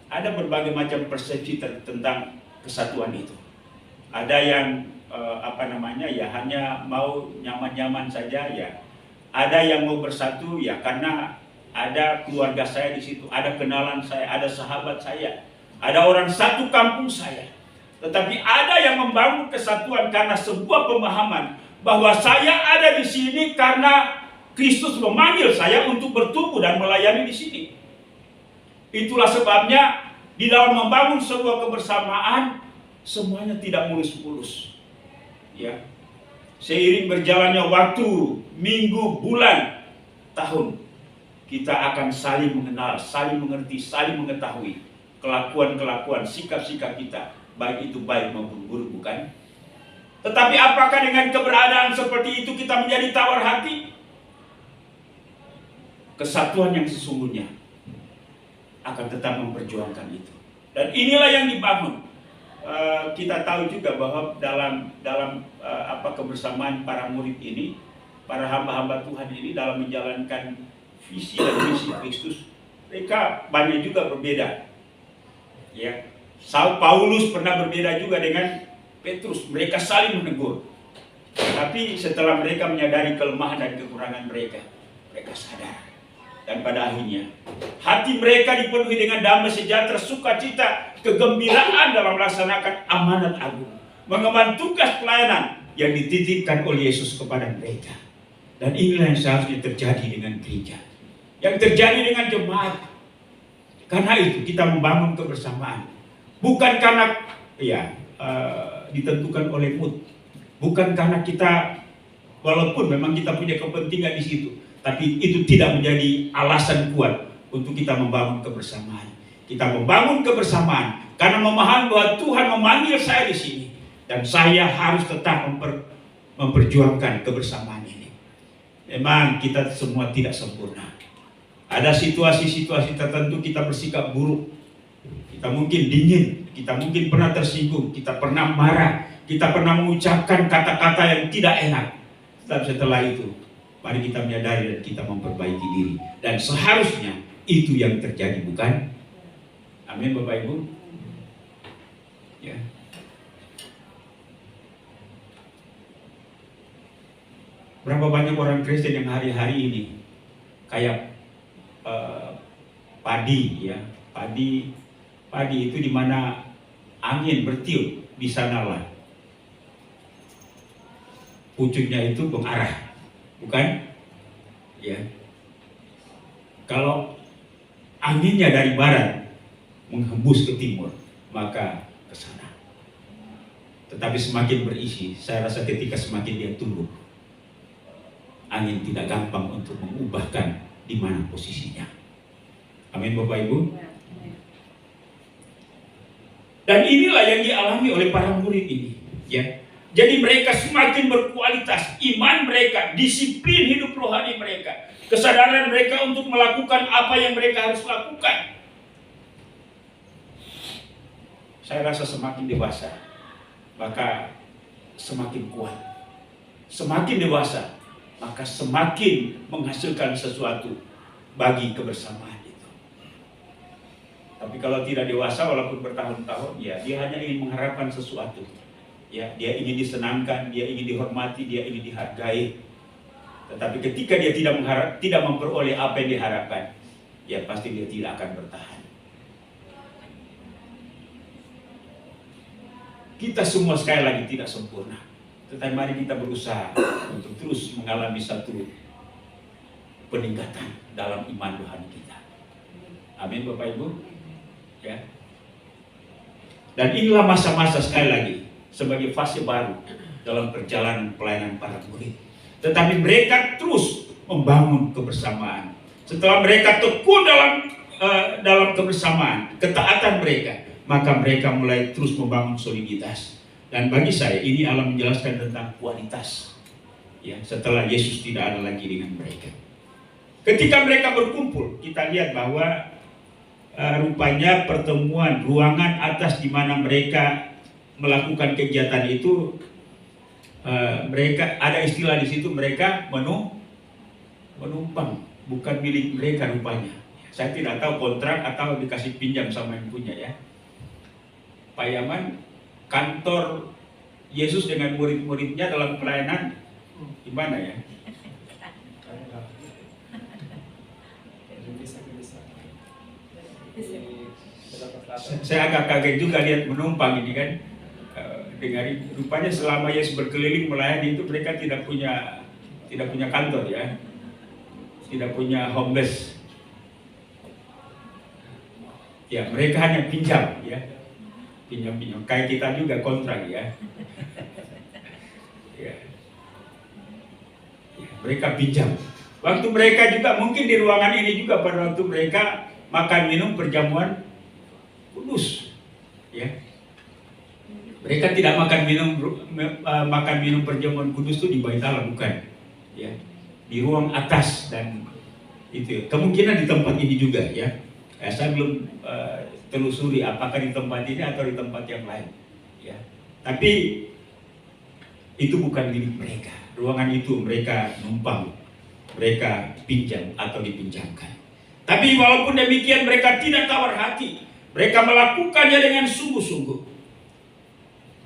ada berbagai macam persepsi tentang kesatuan itu. Ada yang ya hanya mau nyaman-nyaman saja, ya. Ada yang mau bersatu, ya karena ada keluarga saya di situ, ada kenalan saya, ada sahabat saya, ada orang satu kampung saya. Tetapi ada yang membangun kesatuan karena sebuah pemahaman bahwa saya ada di sini karena Kristus memanggil saya untuk bertumbuh dan melayani di sini. Itulah sebabnya di dalam membangun sebuah kebersamaan semuanya tidak mulus-mulus. Ya. Seiring berjalannya waktu, minggu, bulan, tahun, kita akan saling mengenal, saling mengerti, saling mengetahui kelakuan-kelakuan, sikap-sikap kita, baik itu baik maupun buruk, bukan? Tetapi apakah dengan keberadaan seperti itu kita menjadi tawar hati? Kesatuan yang sesungguhnya akan tetap memperjuangkan itu. Dan inilah yang dibangun. Kita tahu juga bahwa dalam kebersamaan para murid ini, para hamba-hamba Tuhan ini dalam menjalankan visi dan misi Kristus, mereka banyak juga berbeda. Ya, Paulus pernah berbeda juga dengan Petrus. Mereka saling menegur. Tapi setelah mereka menyadari kelemahan dan kekurangan mereka, mereka sadar. Dan pada akhirnya hati mereka dipenuhi dengan damai sejahtera, sukacita, kegembiraan dalam melaksanakan amanat agung, mengemban tugas pelayanan yang dititipkan oleh Yesus kepada mereka. Dan inilah yang seharusnya terjadi dengan gereja, yang terjadi dengan jemaat. Karena itu kita membangun kebersamaan, bukan karena ditentukan oleh mood, bukan karena kita, walaupun memang kita punya kepentingan di situ, tapi itu tidak menjadi alasan kuat untuk kita membangun kebersamaan. Kita membangun kebersamaan karena memahami bahwa Tuhan memanggil saya di sini dan saya harus tetap memperjuangkan kebersamaan ini. Memang kita semua tidak sempurna. Ada situasi-situasi tertentu kita bersikap buruk. Kita mungkin dingin, kita mungkin pernah tersinggung, kita pernah marah, kita pernah mengucapkan kata-kata yang tidak enak. Tapi setelah itu, mari kita menyadari dan kita memperbaiki diri. Dan seharusnya itu yang terjadi, bukan? Amin, Bapak Ibu. Ya. Berapa banyak orang Kristen yang hari-hari ini kayak padi, ya, padi itu di mana angin bertiup, di sanalah pucuknya itu mengarah, bukan? Ya. Kalau anginnya dari barat menghembus ke timur, maka ke sana. Tetapi semakin berisi, saya rasa ketika semakin dia tumbuh, angin tidak gampang untuk mengubahkan di mana posisinya. Amin, Bapak Ibu. Dan inilah yang dialami oleh para murid ini, ya. Jadi mereka semakin berkualitas, iman mereka, disiplin hidup rohani mereka, kesadaran mereka untuk melakukan apa yang mereka harus lakukan. Saya rasa semakin dewasa, maka semakin kuat. Semakin dewasa, maka semakin menghasilkan sesuatu bagi kebersamaan itu. Tapi kalau tidak dewasa, walaupun bertahun-tahun, ya dia hanya ingin mengharapkan sesuatu. Ya, dia ingin disenangkan, dia ingin dihormati, dia ingin dihargai. Tetapi ketika dia tidak memperoleh apa yang diharapkan, ya pasti dia tidak akan bertahan. Kita semua sekali lagi tidak sempurna, tetapi mari kita berusaha untuk terus mengalami satu peningkatan dalam iman rohani kita. Amin, Bapak Ibu. Ya. Dan inilah masa-masa sekali lagi sebagai fase baru dalam perjalanan pelayanan para murid. Tetapi mereka terus membangun kebersamaan. Setelah mereka tekun dalam kebersamaan, ketaatan mereka, maka mereka mulai terus membangun soliditas. Dan bagi saya ini Allah menjelaskan tentang kualitas. Ya, setelah Yesus tidak ada lagi dengan mereka. Ketika mereka berkumpul, kita lihat bahwa rupanya pertemuan ruangan atas di mana mereka melakukan kegiatan itu, mereka ada istilah di situ, mereka menumpang, bukan milik mereka rupanya. Saya tidak tahu kontrak atau dikasih pinjam sama yang punya, ya. Pak Yaman, kantor Yesus dengan murid-muridnya dalam pelayanan gimana, ya? Saya agak kaget juga lihat menumpang ini kan. Dengar rupanya selama Yesus berkeliling melayani itu mereka tidak punya kantor, ya, tidak punya home base, ya, mereka hanya pinjam, ya, pinjam kayak kita juga kontrak, ya, ya, mereka pinjam. Waktu mereka juga mungkin di ruangan ini juga pada waktu mereka makan minum perjamuan kudus, ya. Mereka tidak makan minum perjamuan kudus itu di bait Allah, bukan, ya, di ruang atas. Dan itu kemungkinan di tempat ini juga, ya. Saya belum telusuri apakah di tempat ini atau di tempat yang lain, ya. Tapi itu bukan milik mereka. Ruangan itu mereka numpang, mereka pinjam atau dipinjamkan. Tapi walaupun demikian mereka tidak tawar hati. Mereka melakukannya dengan sungguh-sungguh.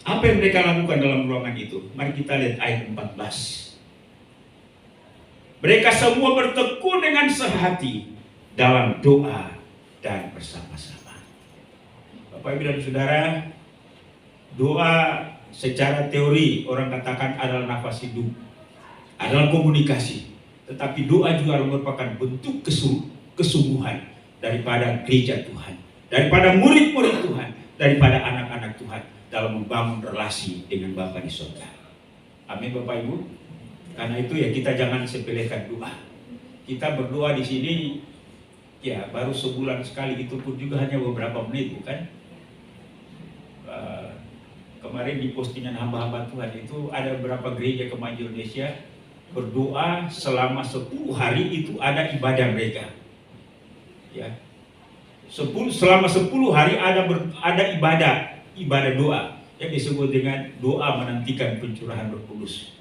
Apa yang mereka lakukan dalam ruangan itu? Mari kita lihat ayat 14. Mereka semua bertekun dengan sehati dalam doa dan bersama-sama. Bapak, Ibu, dan Saudara, doa secara teori orang katakan adalah nafas hidup, adalah komunikasi. Tetapi doa juga merupakan bentuk kesungguhan daripada gereja Tuhan, daripada murid-murid Tuhan, daripada anak-anak Tuhan dalam membangun relasi dengan Bapa di surga. Amin, Bapak Ibu. Karena itu ya kita jangan sepelekan doa. Kita berdoa di sini ya baru sebulan sekali, itu pun juga hanya beberapa menit, bukan? Kemarin di postingan hamba-hamba Tuhan itu ada beberapa gereja kemajuan Indonesia berdoa selama 10 hari itu ada ibadah mereka. Ya. Selama 10 hari ada ibadah doa yang disebut dengan doa menantikan pencurahan Roh Kudus.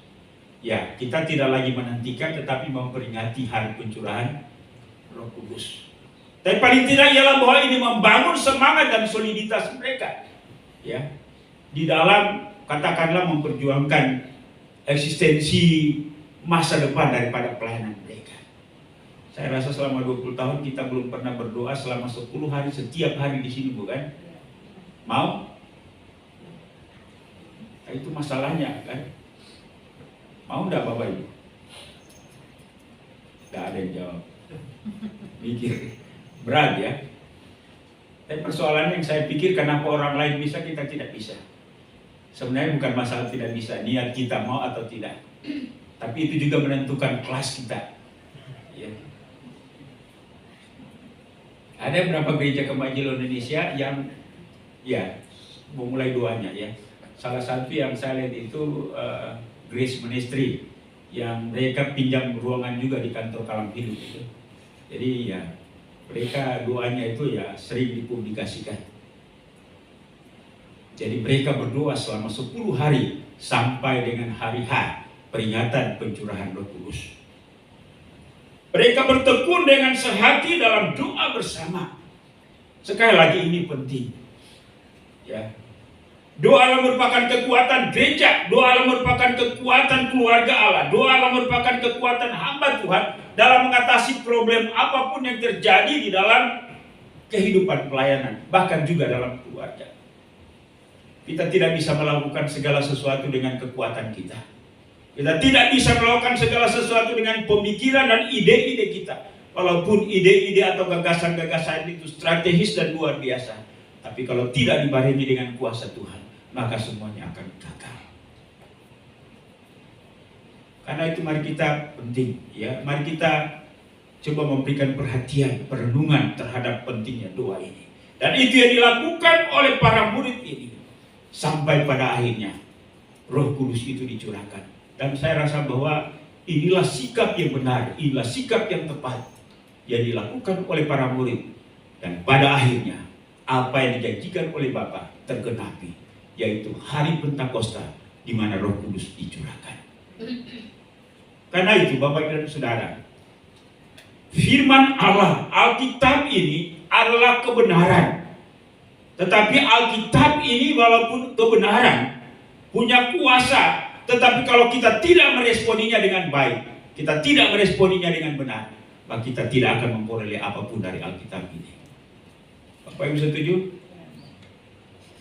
Ya, kita tidak lagi menantikan tetapi memperingati hari pencurahan Roh Kudus. Tapi paling tidak ialah bahwa ini membangun semangat dan soliditas mereka. Ya. Di dalam katakanlah memperjuangkan eksistensi masa depan daripada pelayanan mereka. Saya rasa selama 20 tahun kita belum pernah berdoa selama 10 hari setiap hari di sini, bukan? Mau? Nah, itu masalahnya kan? Mau enggak Bapak Ibu? Enggak ada yang jawab. Mikir. Berat ya. Dan persoalannya yang saya pikir, kenapa orang lain bisa, kita tidak bisa. Sebenarnya bukan masalah tidak bisa, niat kita mau atau tidak. Tapi itu juga menentukan kelas kita. Ya. Ada beberapa gereja Kemajuan Indonesia yang ya memulai doanya ya. Salah satu yang saya lihat itu Grace Ministry yang mereka pinjam ruangan juga di kantor Kalam Hidup itu. Jadi ya mereka doanya itu ya sering dipublikasikan. Jadi mereka berdoa selama 10 hari sampai dengan hari H, peringatan pencurahan Roh Kudus. Mereka bertekun dengan sehati dalam doa bersama. Sekali lagi ini penting. Ya. Doa merupakan kekuatan gereja, doa merupakan kekuatan keluarga Allah, doa merupakan kekuatan hamba Tuhan dalam mengatasi problem apapun yang terjadi di dalam kehidupan pelayanan, bahkan juga dalam keluarga. Kita tidak bisa melakukan segala sesuatu dengan kekuatan kita. Kita tidak bisa melakukan segala sesuatu dengan pemikiran dan ide-ide kita. Walaupun ide-ide atau gagasan-gagasan itu strategis dan luar biasa, tapi kalau tidak dibarengi dengan kuasa Tuhan, maka semuanya akan gagal. Karena itu mari kita penting ya, mari kita coba memberikan perhatian, perenungan terhadap pentingnya doa ini. Dan itu yang dilakukan oleh para murid ini sampai pada akhirnya Roh Kudus itu dicurahkan. Dan saya rasa bahwa inilah sikap yang benar, inilah sikap yang tepat yang dilakukan oleh para murid. Dan pada akhirnya apa yang dijanjikan oleh Bapa tergenapi, yaitu hari Pentakosta di mana Roh Kudus dicurahkan. Karena itu Bapak dan Saudara, firman Allah, Alkitab ini adalah kebenaran. Tetapi Alkitab ini walaupun kebenaran, punya kuasa, tetapi kalau kita tidak meresponinya dengan baik, kita tidak meresponinya dengan benar, maka kita tidak akan memperoleh apapun dari Alkitab ini. Bapak Ibu setuju?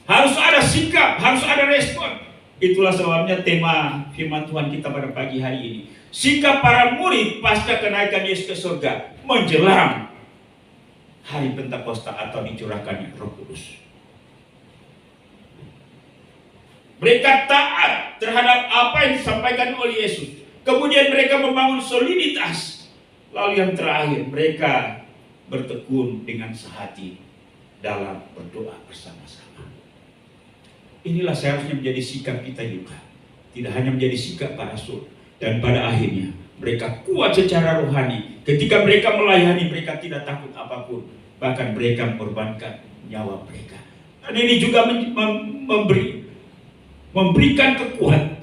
Harus ada sikap, harus ada respon. Itulah sebabnya tema firman Tuhan kita pada pagi hari ini. Sikap para murid pasca kenaikan Yesus ke surga menjelang hari Pentakosta atau dicurahkannya Roh Kudus. Mereka taat terhadap apa yang disampaikan oleh Yesus. Kemudian mereka membangun soliditas. Lalu yang terakhir, mereka bertekun dengan sehati dalam berdoa bersama-sama. Inilah seharusnya menjadi sikap kita juga. Tidak hanya menjadi sikap para rasul. Dan pada akhirnya mereka kuat secara rohani. Ketika mereka melayani, mereka tidak takut apapun. Bahkan mereka mengorbankan nyawa mereka. Dan ini juga memberikan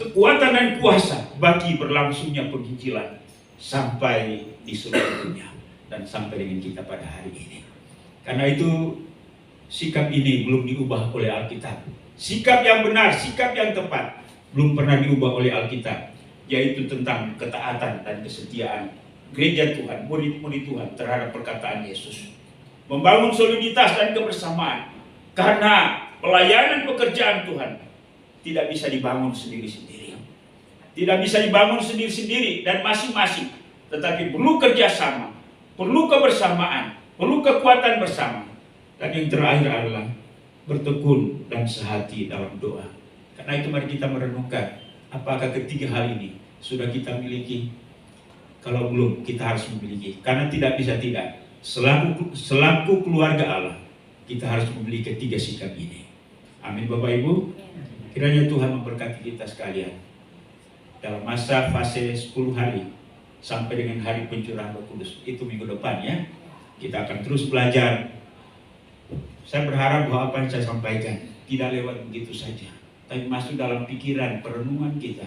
kekuatan dan kuasa bagi berlangsungnya penginjilan sampai di seluruh dunia dan sampai dengan kita pada hari ini. Karena itu sikap ini belum diubah oleh Alkitab. Sikap yang benar, sikap yang tepat belum pernah diubah oleh Alkitab, yaitu tentang ketaatan dan kesetiaan gereja Tuhan, murid-murid Tuhan terhadap perkataan Yesus. Membangun soliditas dan kebersamaan, karena pelayanan pekerjaan Tuhan tidak bisa dibangun sendiri-sendiri. Tidak bisa dibangun sendiri-sendiri dan masing-masing, tetapi perlu kerjasama, perlu kebersamaan, perlu kekuatan bersama. Dan yang terakhir adalah bertekun dan sehati dalam doa. Karena itu mari kita merenungkan, apakah ketiga hal ini sudah kita miliki? Kalau belum, kita harus memiliki. Karena tidak bisa tidak. Selaku keluarga Allah, kita harus memiliki ketiga sikap ini. Amin Bapak Ibu. Kiranya Tuhan memberkati kita sekalian dalam masa fase 10 hari sampai dengan hari pencurahan Roh Kudus. Itu minggu depan ya. Kita akan terus belajar. Saya berharap bahwa apa yang saya sampaikan tidak lewat begitu saja, tapi masuk dalam pikiran, perenungan kita,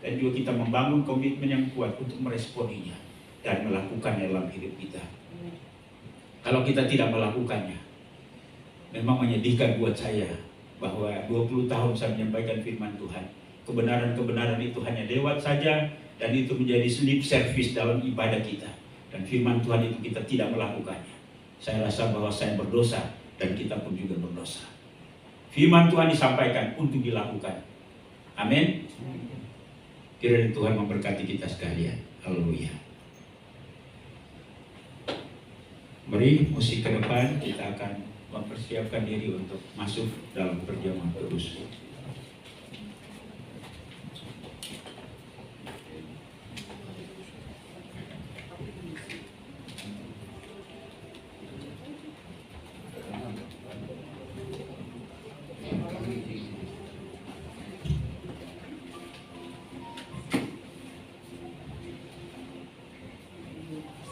dan juga kita membangun komitmen yang kuat untuk meresponinya dan melakukannya dalam hidup kita. Kalau kita tidak melakukannya, memang menyedihkan buat saya bahwa 20 tahun saya menyampaikan firman Tuhan, kebenaran-kebenaran itu hanya lewat saja, dan itu menjadi lip service dalam ibadah kita. Dan firman Tuhan itu kita tidak melakukannya. Saya rasa bahwa saya berdosa dan kita pun juga berdosa. Firman Tuhan disampaikan untuk dilakukan. Amin. Kiranya Tuhan memberkati kita sekalian. Haleluya. Mari musik ke depan, kita akan mempersiapkan diri untuk masuk dalam perjamuan kudus.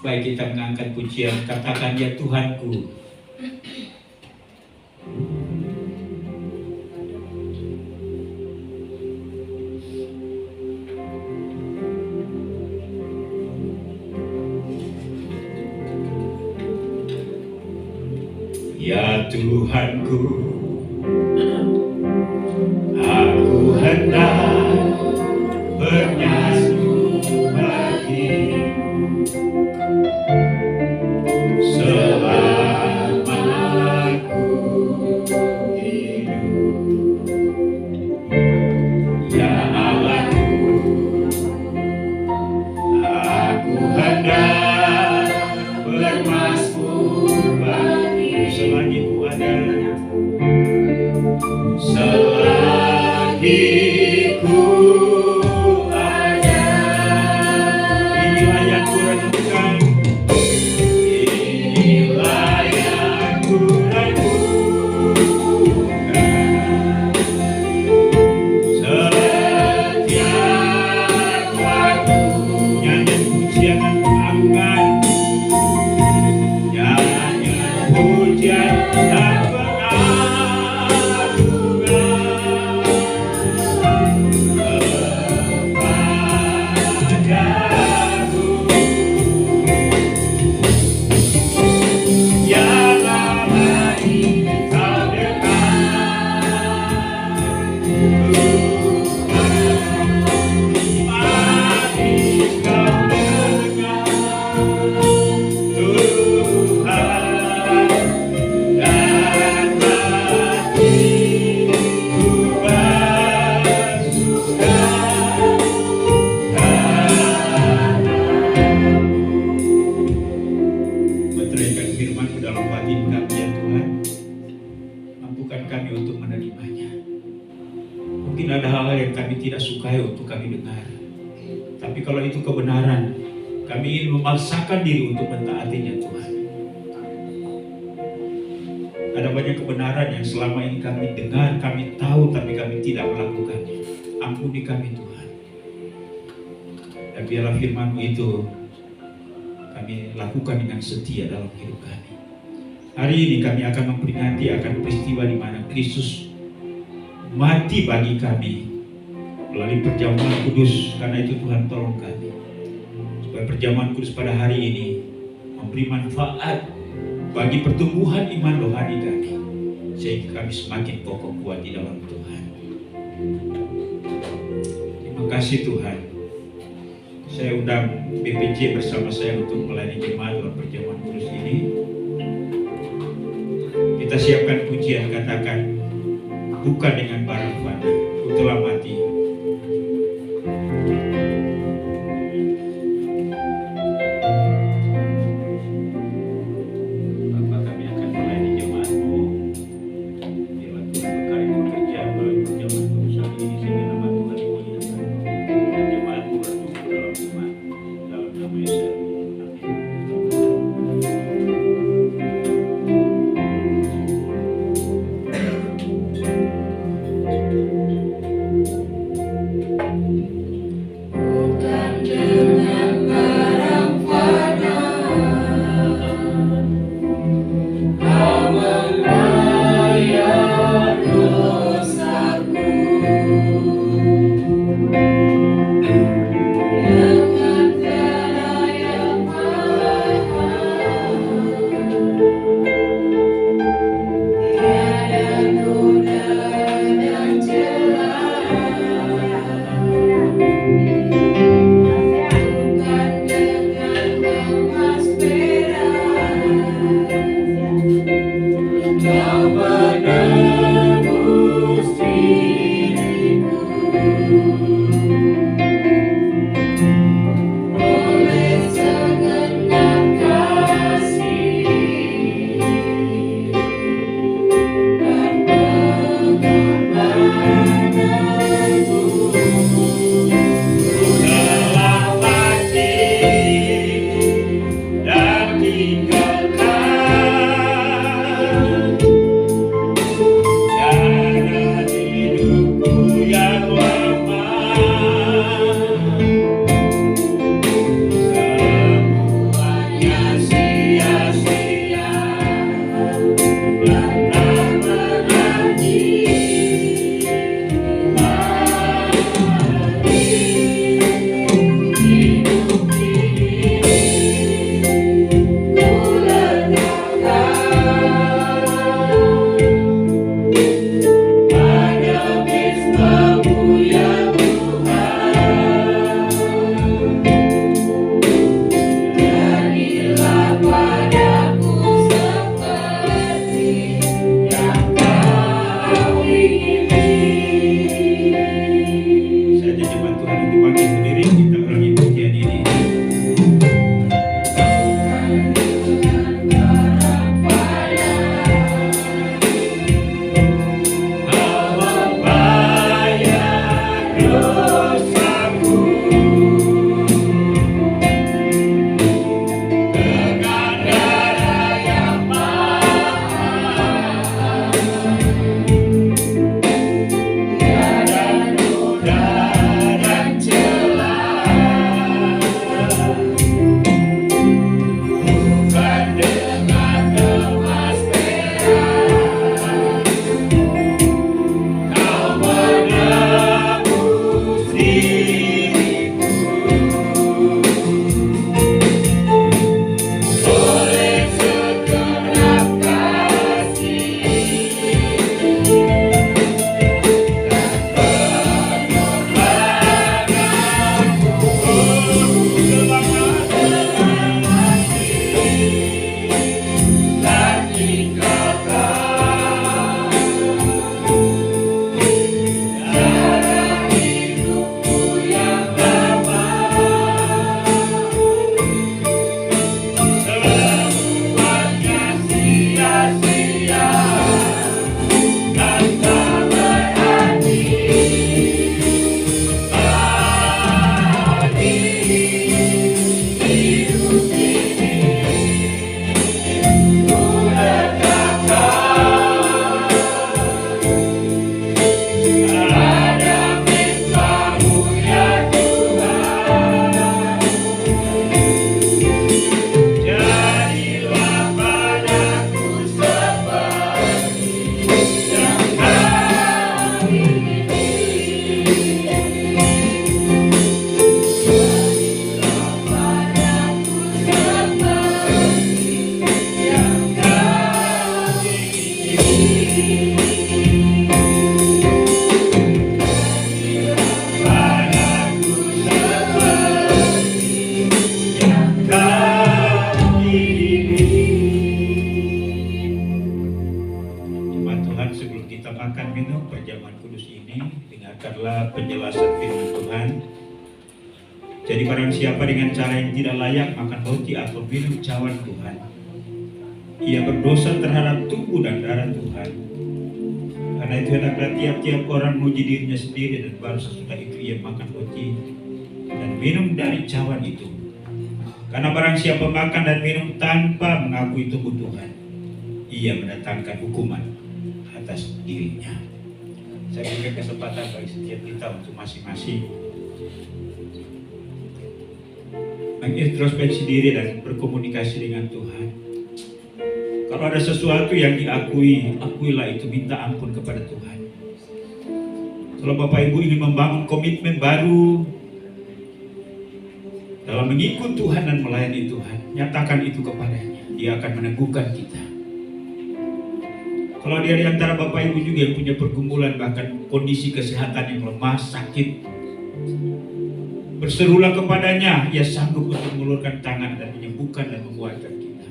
Baik, kita mengangkat pujian, katakan ya Tuhanku. Ya Tuhanku, aku hendak bernyanyi bagimu selama aku hidup. Ya Allahku, aku hendak bermazmur bagimu selagi ku ada, selagi ku ada. Inilah yang ku renungkan, inilah yang ku renungkan. Setiap waktu nyanyian pujian dan pengagungan, nyanyian pujian dan kebenaran, kami ingin memaksakan diri untuk mentaatinya Tuhan. Ada banyak kebenaran yang selama ini kami dengar, kami tahu, tapi kami tidak melakukannya. Ampuni kami Tuhan. Dan biarlah firman-Mu itu kami lakukan dengan setia dalam hidup kami. Hari ini kami akan memperingati akan peristiwa di mana Kristus mati bagi kami melalui perjamuan kudus. Karena itu Tuhan tolong kami supaya perjamuan kudus pada hari ini memberi manfaat bagi pertumbuhan iman rohani kami, sehingga kami semakin kokoh kuat di dalam Tuhan. Terima kasih Tuhan. Saya undang BPJ bersama saya untuk melayani jemaat dalam perjamuan kudus ini. Kita siapkan pujian, katakan bukan dengan barang fana, ku telah mati. penjelasan firman Tuhan. Jadi barang siapa dengan cara yang tidak layak makan roti atau minum cawan Tuhan, ia berdosa terhadap tubuh dan darah Tuhan. Karena itu hendaklah tiap-tiap orang menguji dirinya sendiri, dan baru sesudah itu ia makan roti dan minum dari cawan itu. Karena barang siapa makan dan minum tanpa mengakui tubuh Tuhan, ia mendatangkan hukuman atas dirinya. Saya berikan kesempatan bagi setiap kita untuk masing-masing mengintrospeksi diri dan berkomunikasi dengan Tuhan. Kalau ada sesuatu yang diakui, akuilah itu, minta ampun kepada Tuhan. Kalau Bapak Ibu ingin membangun komitmen baru dalam mengikut Tuhan dan melayani Tuhan, nyatakan itu kepadanya. Dia akan meneguhkan kita. Kalau dia di antara Bapak Ibu juga yang punya pergumulan, bahkan kondisi kesehatan yang lemah, sakit, berserulah kepadanya, ia sanggup untuk mengulurkan tangan dan menyembuhkan dan menguatkan kita.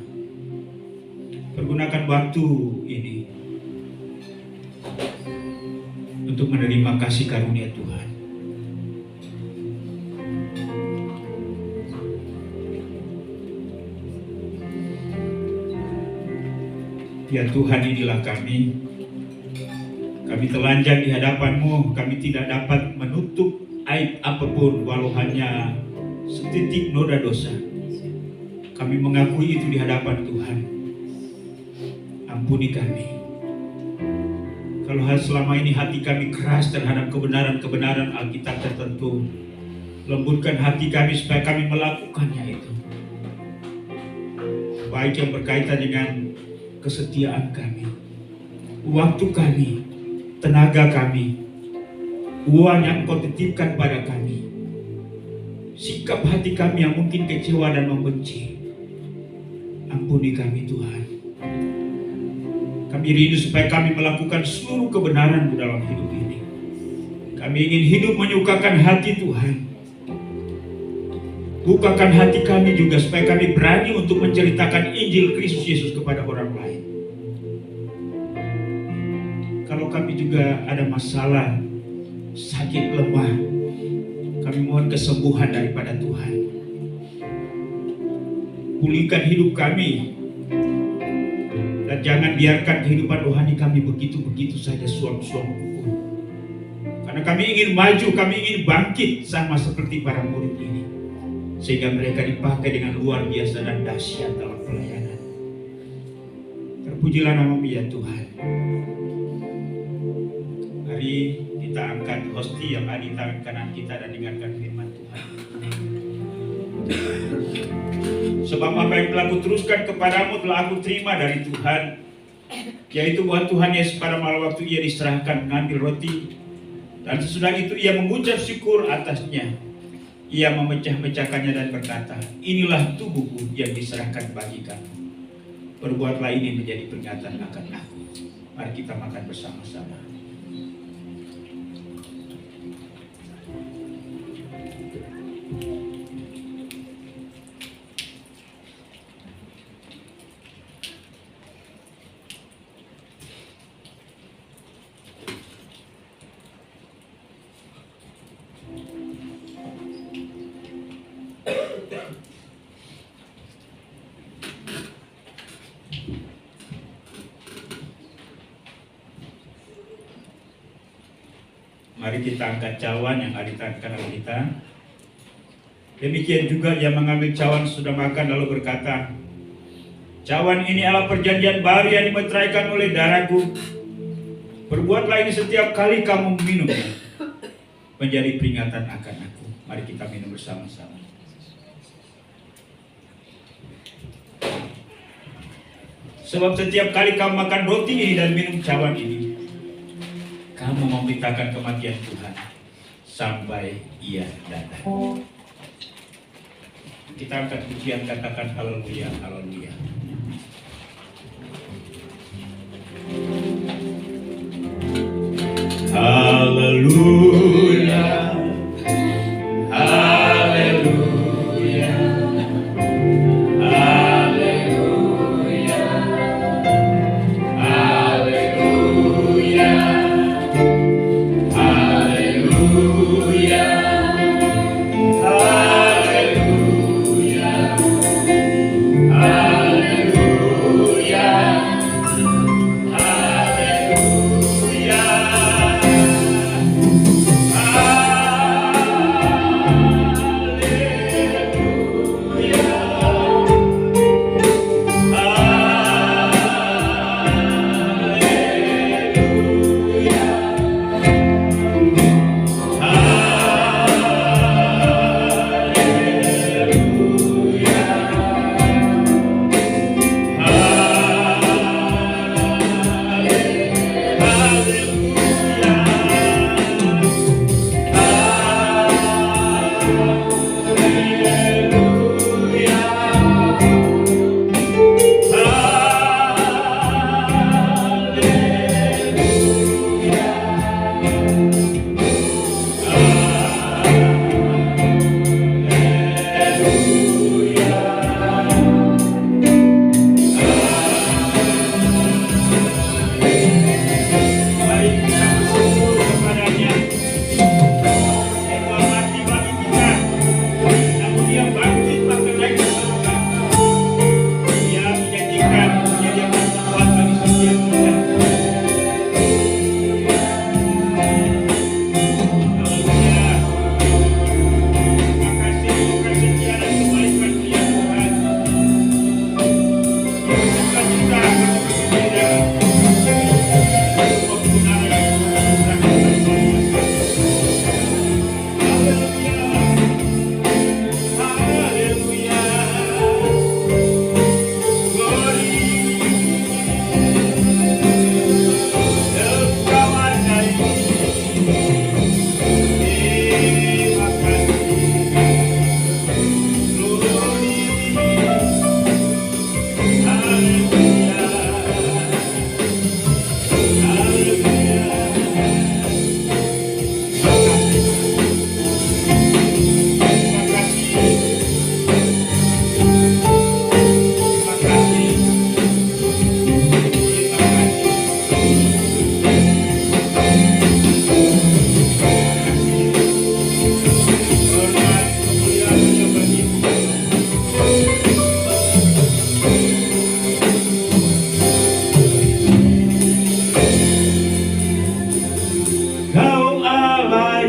Pergunakan waktu ini untuk menerima kasih karunia Tuhan. Ya Tuhan, inilah kami telanjang di hadapan-Mu. Kami tidak dapat menutup aib apapun, walau hanya setitik noda dosa. Kami mengakui itu di hadapan Tuhan. Ampuni kami. Kalau selama ini hati kami keras terhadap kebenaran-kebenaran Alkitab tertentu, lembutkan hati kami supaya kami melakukannya itu. Baik yang berkaitan dengan kesetiaan kami, waktu kami, tenaga kami, uang yang Engkau titipkan pada kami, sikap hati kami yang mungkin kecewa dan membenci. Ampuni kami Tuhan. Kami rindu supaya kami melakukan seluruh kebenaran-Mu dalam hidup ini. Kami ingin hidup menyukakan hati Tuhan. Bukakan hati kami juga supaya kami berani untuk menceritakan Injil Kristus Yesus kepada orang lain. Kalau kami juga ada masalah, sakit, lemah, kami mohon kesembuhan daripada Tuhan. Pulihkan hidup kami, dan jangan biarkan kehidupan rohani kami begitu-begitu saja suam-suam kuku. Karena kami ingin maju, kami ingin bangkit sama seperti para murid ini, sehingga mereka dipakai dengan luar biasa dan dahsyat dalam pelayanan. Terpujilah nama-Mu ya Tuhan. Mari kita angkat hosti yang ada di tangan kanan kita dan dengarkan firman Tuhan. Sebab apa yang telah Kuteruskan kepadamu telah Aku terima dari Tuhan, yaitu bahwa Tuhan Yesus pada malam waktu Ia diserahkan mengambil roti, dan sesudah itu Ia mengucap syukur atasnya. Ia memecah-mecahkannya dan berkata, inilah tubuhku yang diserahkan bagi kamu. Perbuatlah ini menjadi peringatan akan Aku. Mari kita makan bersama-sama. Mari kita angkat cawan yang ada di tangan kanan kita. Demikian juga Ia mengambil cawan sudah makan lalu berkata, cawan ini adalah perjanjian baru yang dimeteraikan oleh darahku. Perbuatlah ini setiap kali kamu minumnya, menjadi peringatan akan Aku. Mari kita minum bersama-sama. Sebab setiap kali kamu makan roti ini dan minum cawan ini, kamu memberitakan kematian Tuhan sampai Ia datang. Kita angkat pujian, katakan haleluya, haleluya. Haleluya, haleluya, haleluya, haleluya, haleluya.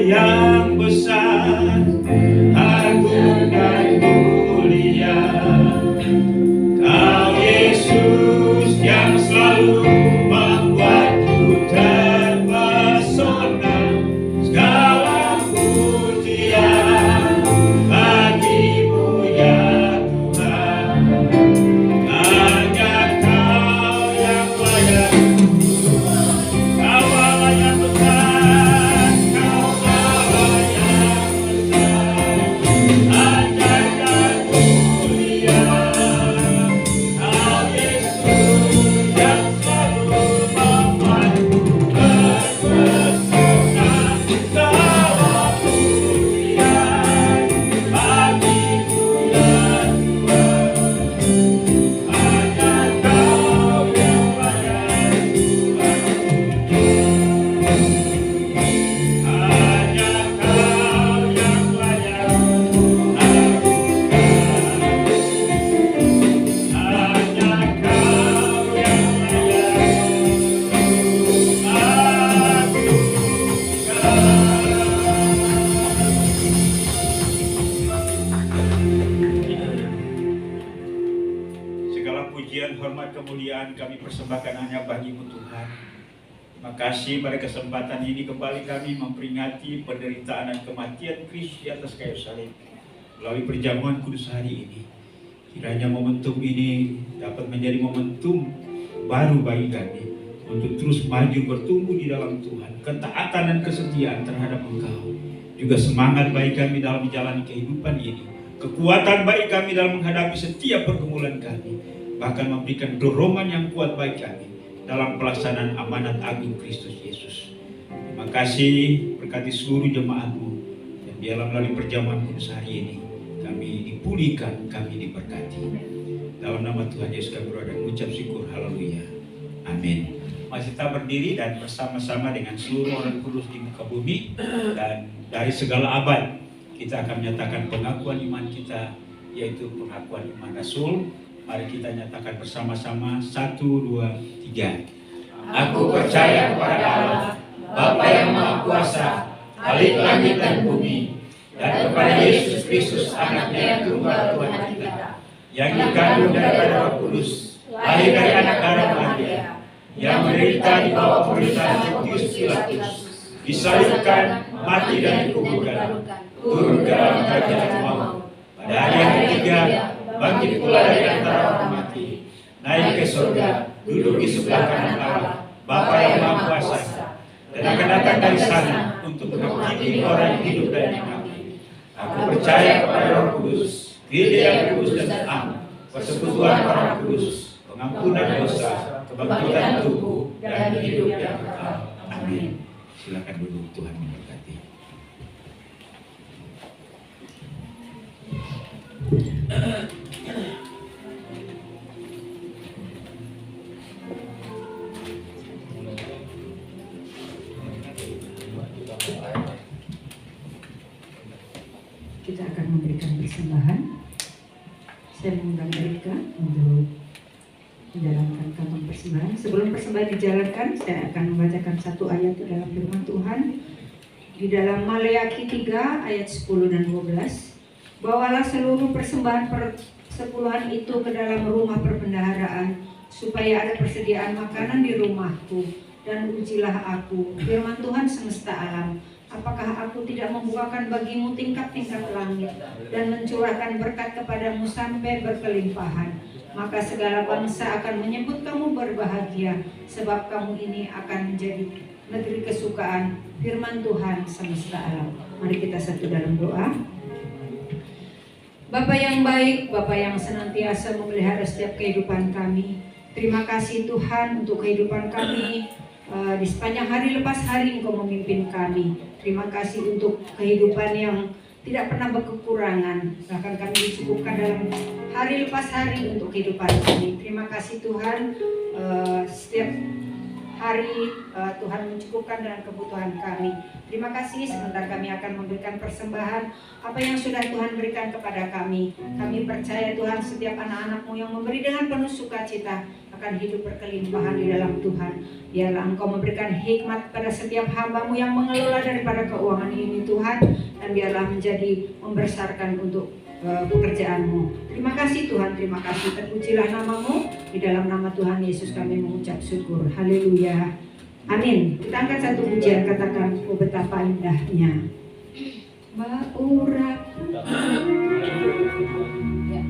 yang besar, agung dan mulia. Kau Yesus yang selalu membuatku terpesona. Segala pujian bagimu ya Tuhan. Hanya Kau yang layak. Kau Allah yang besar, Kau Allah yang besar, ajaib dan mulia. Kau Yesus yang selalu membuatku terpesona. Segala pujian bagimu ya Tuhan. Hanya Kau yang layak Tuhan. Hanya Kau yang layak Hanya Kau yang Segala pujian, hormat, kemuliaan kami persembahkan hanya bagi-Mu Tuhan. Terima kasih pada kesempatan ini kembali kami memperingati penderitaan dan kematian Kristus di atas kayu salib melalui perjamuan kudus hari ini. Kiranya momentum ini dapat menjadi momentum baru bagi kami untuk terus maju bertumbuh di dalam Tuhan, ketaatan dan kesetiaan terhadap Engkau, juga semangat bagi kami dalam menjalani kehidupan ini, kekuatan bagi kami dalam menghadapi setiap pergumulan kami, bahkan memberikan dorongan yang kuat bagi kami dalam pelaksanaan amanat agung Kristus Yesus. Terima kasih, berkati seluruh jemaat-Mu, dan biarlah melalui perjamuan kudus hari ini kami dipulihkan, kami diberkati. Dalam nama Tuhan Yesus kami berdoa dan mengucap syukur, haleluya, amin. mari kita berdiri dan bersama-sama dengan seluruh orang kudus di muka bumi, dan dari segala abad kita akan menyatakan pengakuan iman kita, yaitu pengakuan iman Rasul. Mari kita nyatakan bersama-sama, 1, 2, 3. Aku percaya kepada Allah, Bapa yang Maha Kuasa, Khalik langit dan bumi, dan kepada Yesus Kristus, anaknya yang tunggal Tuhan kita, yang dikandung daripada Roh Kudus, lahir dari anak darah Maria, yang menderita di bawah pemerintahan Pontius Pilatus, disalibkan, mati dan dikuburkan, turun ke dalam kerajaan maut, pada hari yang ketiga bangkit pula dari antara orang mati, naik ke surga, duduk di sebelah kanan Allah, Bapa yang Maha Kuasa, dan akan datang dari sana untuk menghakimi orang yang hidup dan yang mati. Aku percaya kepada Roh Kudus, Gereja yang kudus dan am, persekutuan orang kudus, pengampunan dosa, kebangkitan tubuh, dan hidup yang kekal. Amin. Silakan duduk, Tuhan memberkati. Kita akan memberikan persembahan. Saya mengundang Erika untuk menjalankan kantong persembahan. Sebelum persembahan dijalankan, saya akan membacakan satu ayat di dalam firman Tuhan. Di dalam Maleakhi 3 ayat 10 dan 12. Bawalah seluruh persembahan persepuluhan itu ke dalam rumah perbendaharaan, supaya ada persediaan makanan di rumahku, dan ujilah aku, firman Tuhan semesta alam. Apakah aku tidak membukakan bagimu tingkat-tingkat langit dan mencurahkan berkat kepadamu sampai berkelimpahan? Maka segala bangsa akan menyebut kamu berbahagia, sebab kamu ini akan menjadi negeri kesukaan, firman Tuhan semesta alam. Mari kita satu dalam doa. Bapa yang baik, Bapa yang senantiasa memelihara setiap kehidupan kami, terima kasih Tuhan untuk kehidupan kami. Di sepanjang hari lepas hari Engkau memimpin kami. Terima kasih untuk kehidupan yang tidak pernah berkekurangan. Bahkan kami dicukupkan dalam hari lepas hari untuk kehidupan kami. Terima kasih Tuhan, setiap hari Tuhan mencukupkan dengan kebutuhan kami. Terima kasih, sebentar kami akan memberikan persembahan apa yang sudah Tuhan berikan kepada kami. Kami percaya Tuhan, setiap anak-anak-Mu yang memberi dengan penuh sukacita akan hidup berkelimpahan di dalam Tuhan. Biarlah Engkau memberikan hikmat pada setiap hamba-Mu yang mengelola daripada keuangan ini Tuhan, dan biarlah menjadi membesarkan untuk pekerjaan-Mu. Terima kasih Tuhan, terima kasih. Terpujilah nama-Mu. Di dalam nama Tuhan Yesus kami mengucap syukur. Haleluya. Amin. Kita angkat satu pujian, katakan, oh betapa indahnya. Baurat. Ya.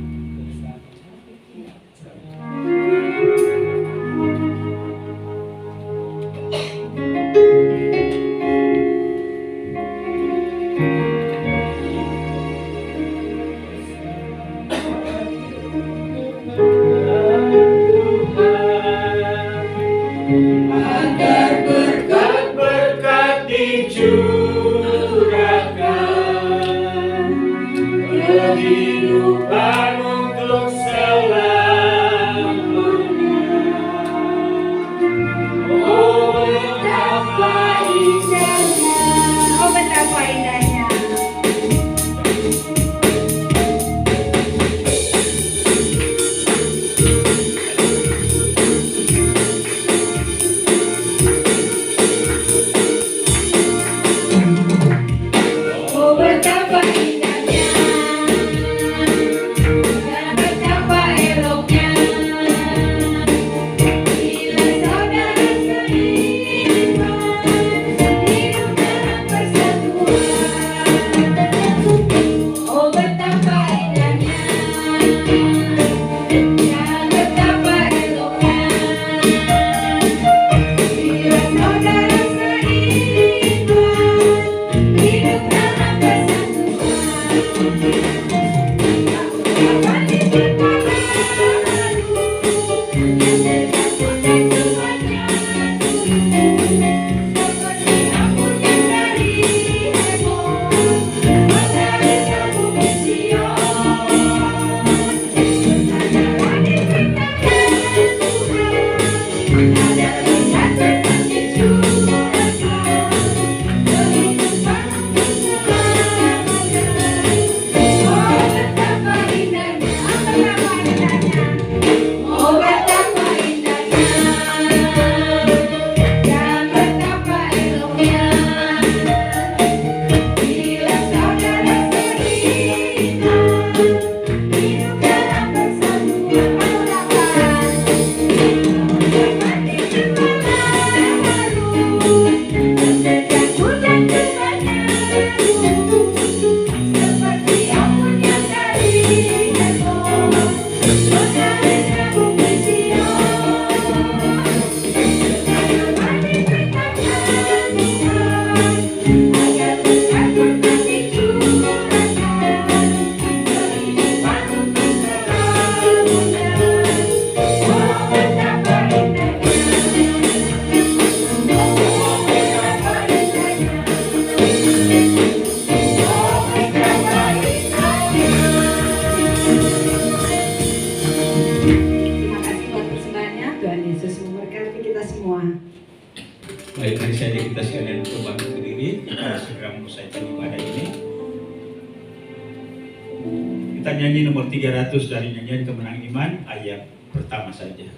melanjutkan ibadah ini. Kita nyanyi nomor 300 dari nyanyian Kemenangan Iman, ayat pertama saja.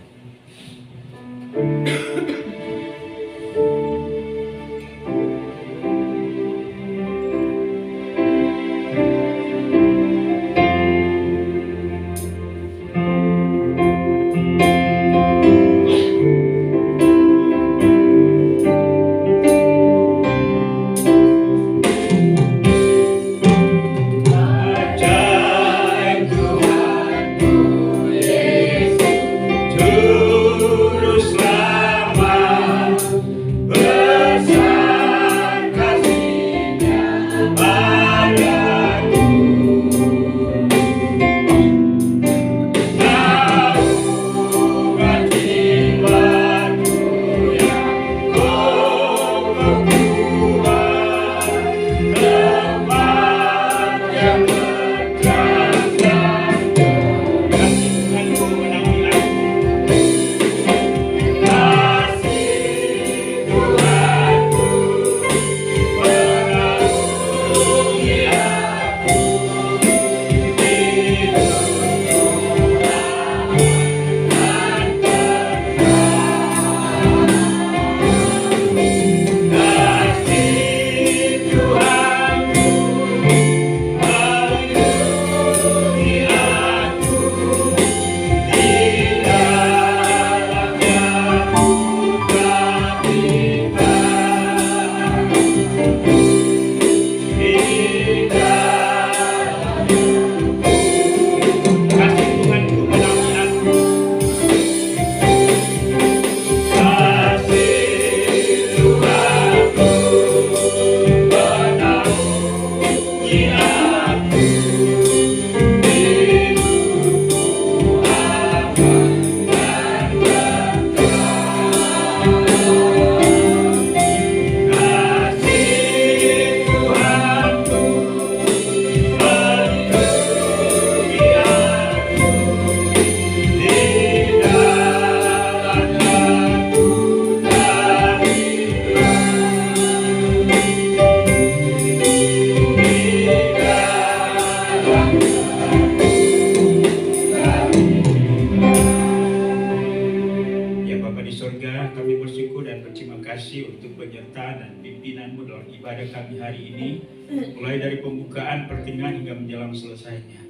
Mulai dari pembukaan pertengahan hingga menjelang selesainya,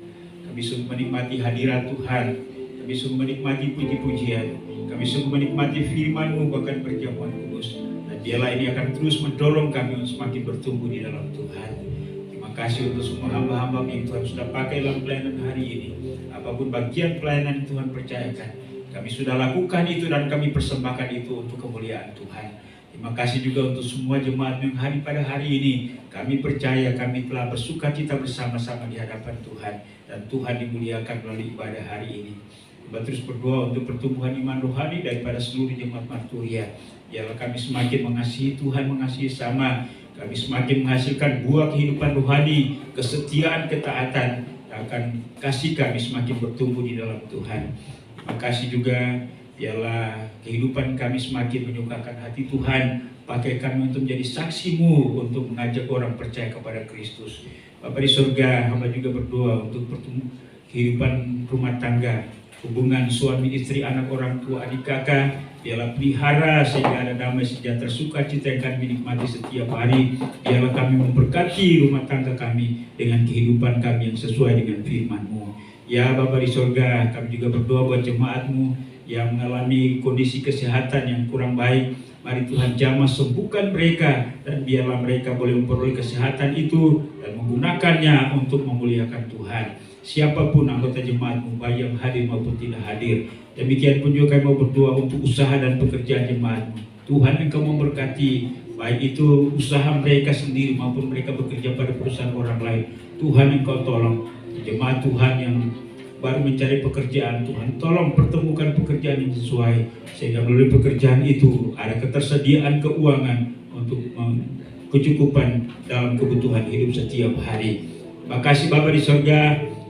kami sungguh menikmati hadirat Tuhan, kami sungguh menikmati puji-pujian, kami sungguh menikmati firman-Mu bahkan perjamuan kudus. Dan dialah ini akan terus mendorong kami untuk semakin bertumbuh di dalam Tuhan. Terima kasih untuk semua hamba-hamba yang Tuhan sudah pakai dalam pelayanan hari ini. Apapun bagian pelayanan yang Tuhan percayakan, kami sudah lakukan itu dan kami persembahkan itu untuk kemuliaan Tuhan. Terima kasih juga untuk semua jemaat yang hadir pada hari ini. Kami percaya kami telah bersukacita bersama-sama di hadapan Tuhan. Dan Tuhan dimuliakan melalui ibadah hari ini. Kita terus berdoa untuk pertumbuhan iman rohani daripada seluruh jemaat Marturia. Biarlah kami semakin mengasihi Tuhan, mengasihi sama. Kami semakin menghasilkan buah kehidupan rohani, kesetiaan, ketaatan. Akan kasih kami semakin bertumbuh di dalam Tuhan. Terima kasih juga. Biarlah kehidupan kami semakin menyukakan hati Tuhan. Pakai kami untuk menjadi saksi-Mu, untuk mengajak orang percaya kepada Kristus. Bapa di surga, hamba juga berdoa untuk kehidupan rumah tangga, hubungan suami istri, anak orang tua, adik kakak. Biarlah pelihara sehingga ada damai sejahtera, sukacita yang kami nikmati setiap hari. Biarlah kami memberkati rumah tangga kami dengan kehidupan kami yang sesuai dengan firman-Mu. Ya Bapa di surga, kami juga berdoa buat jemaat-Mu yang mengalami kondisi kesehatan yang kurang baik. Mari Tuhan jamah sembuhkan mereka, dan biarlah mereka boleh memperoleh kesehatan itu dan menggunakannya untuk memuliakan Tuhan. Siapapun anggota jemaat-Mu, baik yang hadir maupun tidak hadir. Demikian pun juga kami mau berdoa untuk usaha dan pekerjaan jemaat-Mu. Tuhan Engkau memberkati, baik itu usaha mereka sendiri maupun mereka bekerja pada perusahaan orang lain. Tuhan Engkau tolong jemaat Tuhan yang baru mencari pekerjaan, Tuhan tolong pertemukan pekerjaan yang sesuai, sehingga melalui pekerjaan itu ada ketersediaan keuangan untuk kecukupan dalam kebutuhan hidup setiap hari. Terima kasih Bapa di surga.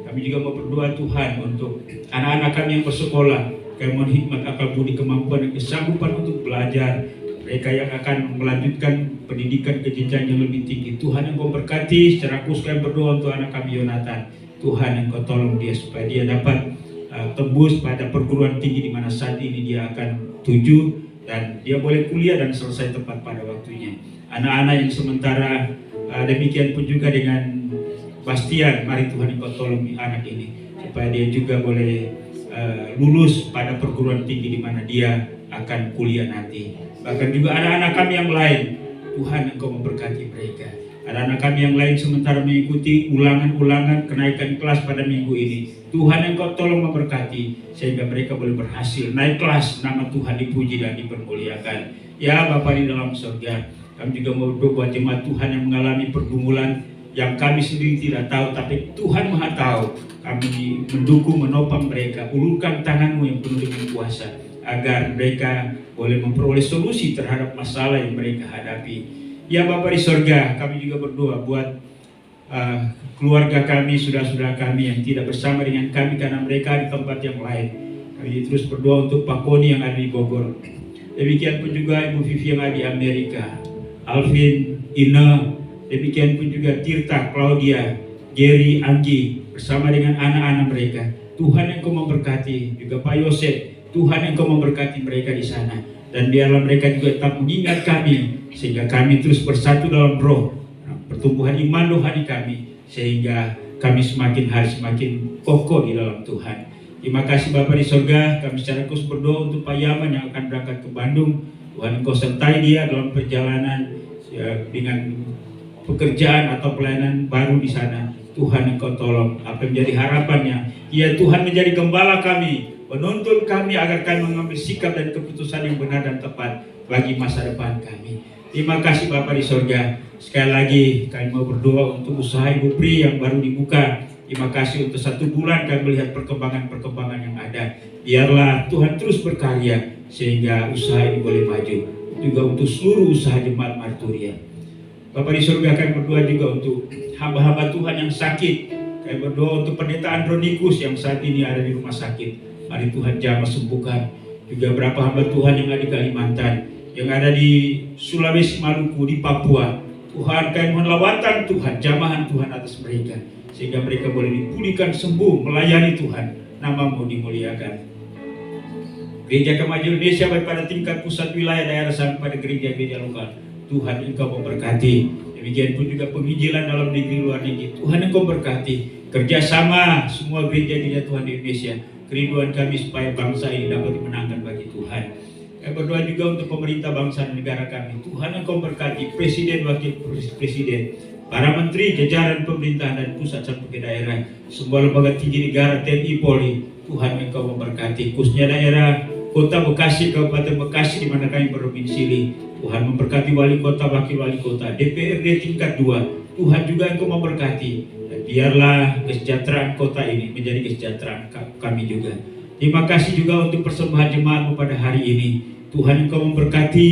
Kami juga mau berdoa Tuhan untuk anak-anak kami yang bersekolah. Kami mohon hikmat, akal budi, kemampuan dan kesanggupan untuk belajar. Mereka yang akan melanjutkan pendidikan ke jenjang yang lebih tinggi. Tuhan Engkau berkati. Secara khusus kami berdoa untuk anak kami Yonatan. Tuhan Engkau tolong dia supaya dia dapat tembus pada perguruan tinggi di mana saat ini dia akan tuju, dan dia boleh kuliah dan selesai tepat pada waktunya. Anak-anak yang sementara demikian pun juga dengan Bastian, mari Tuhan Engkau tolong anak ini supaya dia juga boleh lulus pada perguruan tinggi di mana dia akan kuliah nanti. Bahkan juga anak-anak kami yang lain, Tuhan Engkau memberkati mereka. Anak-anak kami yang lain sementara mengikuti ulangan-ulangan kenaikan kelas pada minggu ini, Tuhan Engkau tolong memberkati sehingga mereka boleh berhasil naik kelas, nama Tuhan dipuji dan dipermuliakan. Ya Bapa di dalam surga, kami juga mau berdoa buat jemaat Tuhan yang mengalami pergumulan yang kami sendiri tidak tahu, tapi Tuhan Maha tahu. Kami mendukung, menopang mereka. Ulurkan tangan-Mu yang penuh dengan kuasa agar mereka boleh memperoleh solusi terhadap masalah yang mereka hadapi. Ya Bapa di sorga, kami juga berdoa buat keluarga kami, saudara-saudara kami yang tidak bersama dengan kami karena mereka di tempat yang lain. Kami terus berdoa untuk Pak Koni yang ada di Bogor. Demikian pun juga Ibu Vivi yang ada di Amerika, Alvin, Ina, demikian pun juga Tirta, Claudia, Jerry, Anggi bersama dengan anak-anak mereka. Tuhan Engkau memberkati, juga Pak Yosef, Tuhan Engkau memberkati mereka di sana, dan biarlah mereka juga tetap mengingat kami sehingga kami terus bersatu dalam roh, pertumbuhan iman rohani kami, sehingga kami semakin hari semakin kokoh di dalam Tuhan. Terima kasih Bapa di sorga. Kami secara khusus berdoa untuk Pak Yaman yang akan berangkat ke Bandung. Tuhan Engkau sertai dia dalam perjalanan ya, dengan pekerjaan atau pelayanan baru di sana. Tuhan Engkau tolong apa yang menjadi harapannya. Ya Tuhan menjadi gembala kami, menuntun kami agar kami mengambil sikap dan keputusan yang benar dan tepat bagi masa depan kami. Terima kasih Bapa di sorga. Sekali lagi kami mau berdoa untuk usaha Ibu Pri yang baru dibuka. Terima kasih untuk 1 bulan kami melihat perkembangan-perkembangan yang ada. Biarlah Tuhan terus berkarya sehingga usaha ini boleh maju. Juga untuk seluruh usaha jemaat Marturia. Bapa di surga, kami berdoa juga untuk hamba-hamba Tuhan yang sakit. Kami berdoa untuk pendeta Andronikus yang saat ini ada di rumah sakit. Mari Tuhan jamah sembuhkan. Juga beberapa hamba Tuhan yang ada di Kalimantan, yang ada di Sulawesi, Maluku, di Papua. Tuhan, kami mohon lawatan Tuhan, jamahan Tuhan atas mereka, sehingga mereka boleh dipulihkan, sembuh, melayani Tuhan. Nama-Mu dimuliakan. Gereja Kemajuan Indonesia baik pada tingkat pusat, wilayah, daerah sampai pada gereja-gereja lokal, Tuhan Engkau memberkati. Demikian pun juga penginjilan dalam negeri luar negeri, Tuhan Engkau berkati. Kerjasama semua gereja-gereja Tuhan di Indonesia, kerinduan kami supaya bangsa ini dapat dimenangkan bagi Tuhan. Kami berdoa juga untuk pemerintah bangsa dan negara kami. Tuhan Engkau berkati Presiden, Wakil Presiden, para menteri, jajaran pemerintahan dan pusat sampai ke daerah, semua lembaga tinggi negara, TNI, Polri. Tuhan Engkau memberkati, khususnya daerah Kota Bekasi, Kabupaten Bekasi di mana kami berdomisili. Tuhan memberkati wali kota, wakil wali kota, DPRD tingkat 2. Tuhan juga Engkau memberkati. Dan biarlah kesejahteraan kota ini menjadi kesejahteraan kami juga. Terima kasih juga untuk persembahan jemaat pada hari ini. Tuhan Engkau memberkati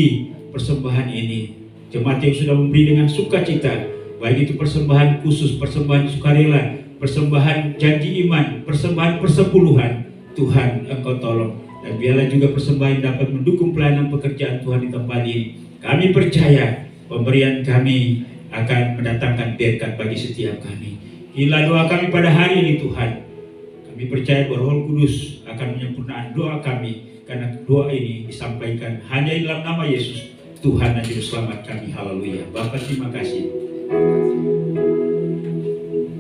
persembahan ini. Jemaat yang sudah memberi dengan sukacita, baik itu persembahan khusus, persembahan sukarela, persembahan janji iman, persembahan persepuluhan. Tuhan Engkau tolong. Dan biarlah juga persembahan dapat mendukung pelayanan pekerjaan Tuhan di tempat ini. Kami percaya pemberian kami akan mendatangkan berkat bagi setiap kami. Inilah doa kami pada hari ini Tuhan. Kami percaya bahwa Roh Kudus akan menyempurnakan doa kami, karena doa ini disampaikan hanya dalam nama Yesus, Tuhan dan Juru Selamat kami. Haleluya. Bapa, terima kasih.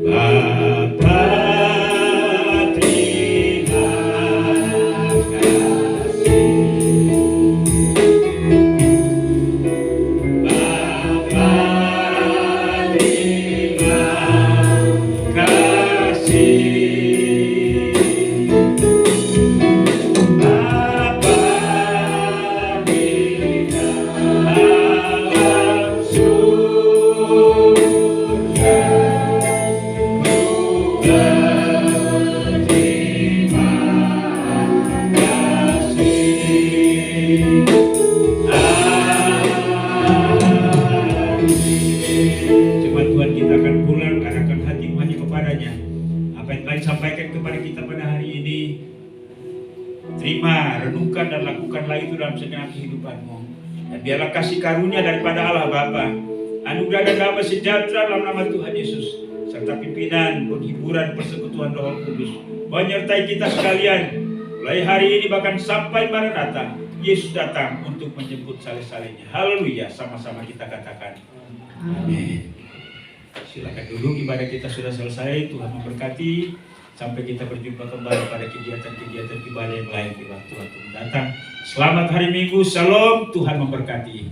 Bapa, sampaikan kepada kita pada hari ini, terima, renungkan dan lakukanlah itu dalam segenap kehidupanmu. Dan biarlah kasih karunia daripada Allah Bapa, anugerah dan damai sejahtera dalam nama Tuhan Yesus, serta pimpinan, penghiburan, persekutuan Roh Kudus menyertai kita sekalian mulai hari ini bahkan sampai Maranatha. Yesus datang untuk menjemput saleh-salehnya. Haleluya, sama-sama kita katakan amin. Silakan duduk, ibadah kita sudah selesai. Tuhan memberkati. Sampai kita berjumpa kembali pada kegiatan-kegiatan ibadah yang lain di waktu-waktu mendatang. Selamat hari Minggu, Shalom, Tuhan memberkati.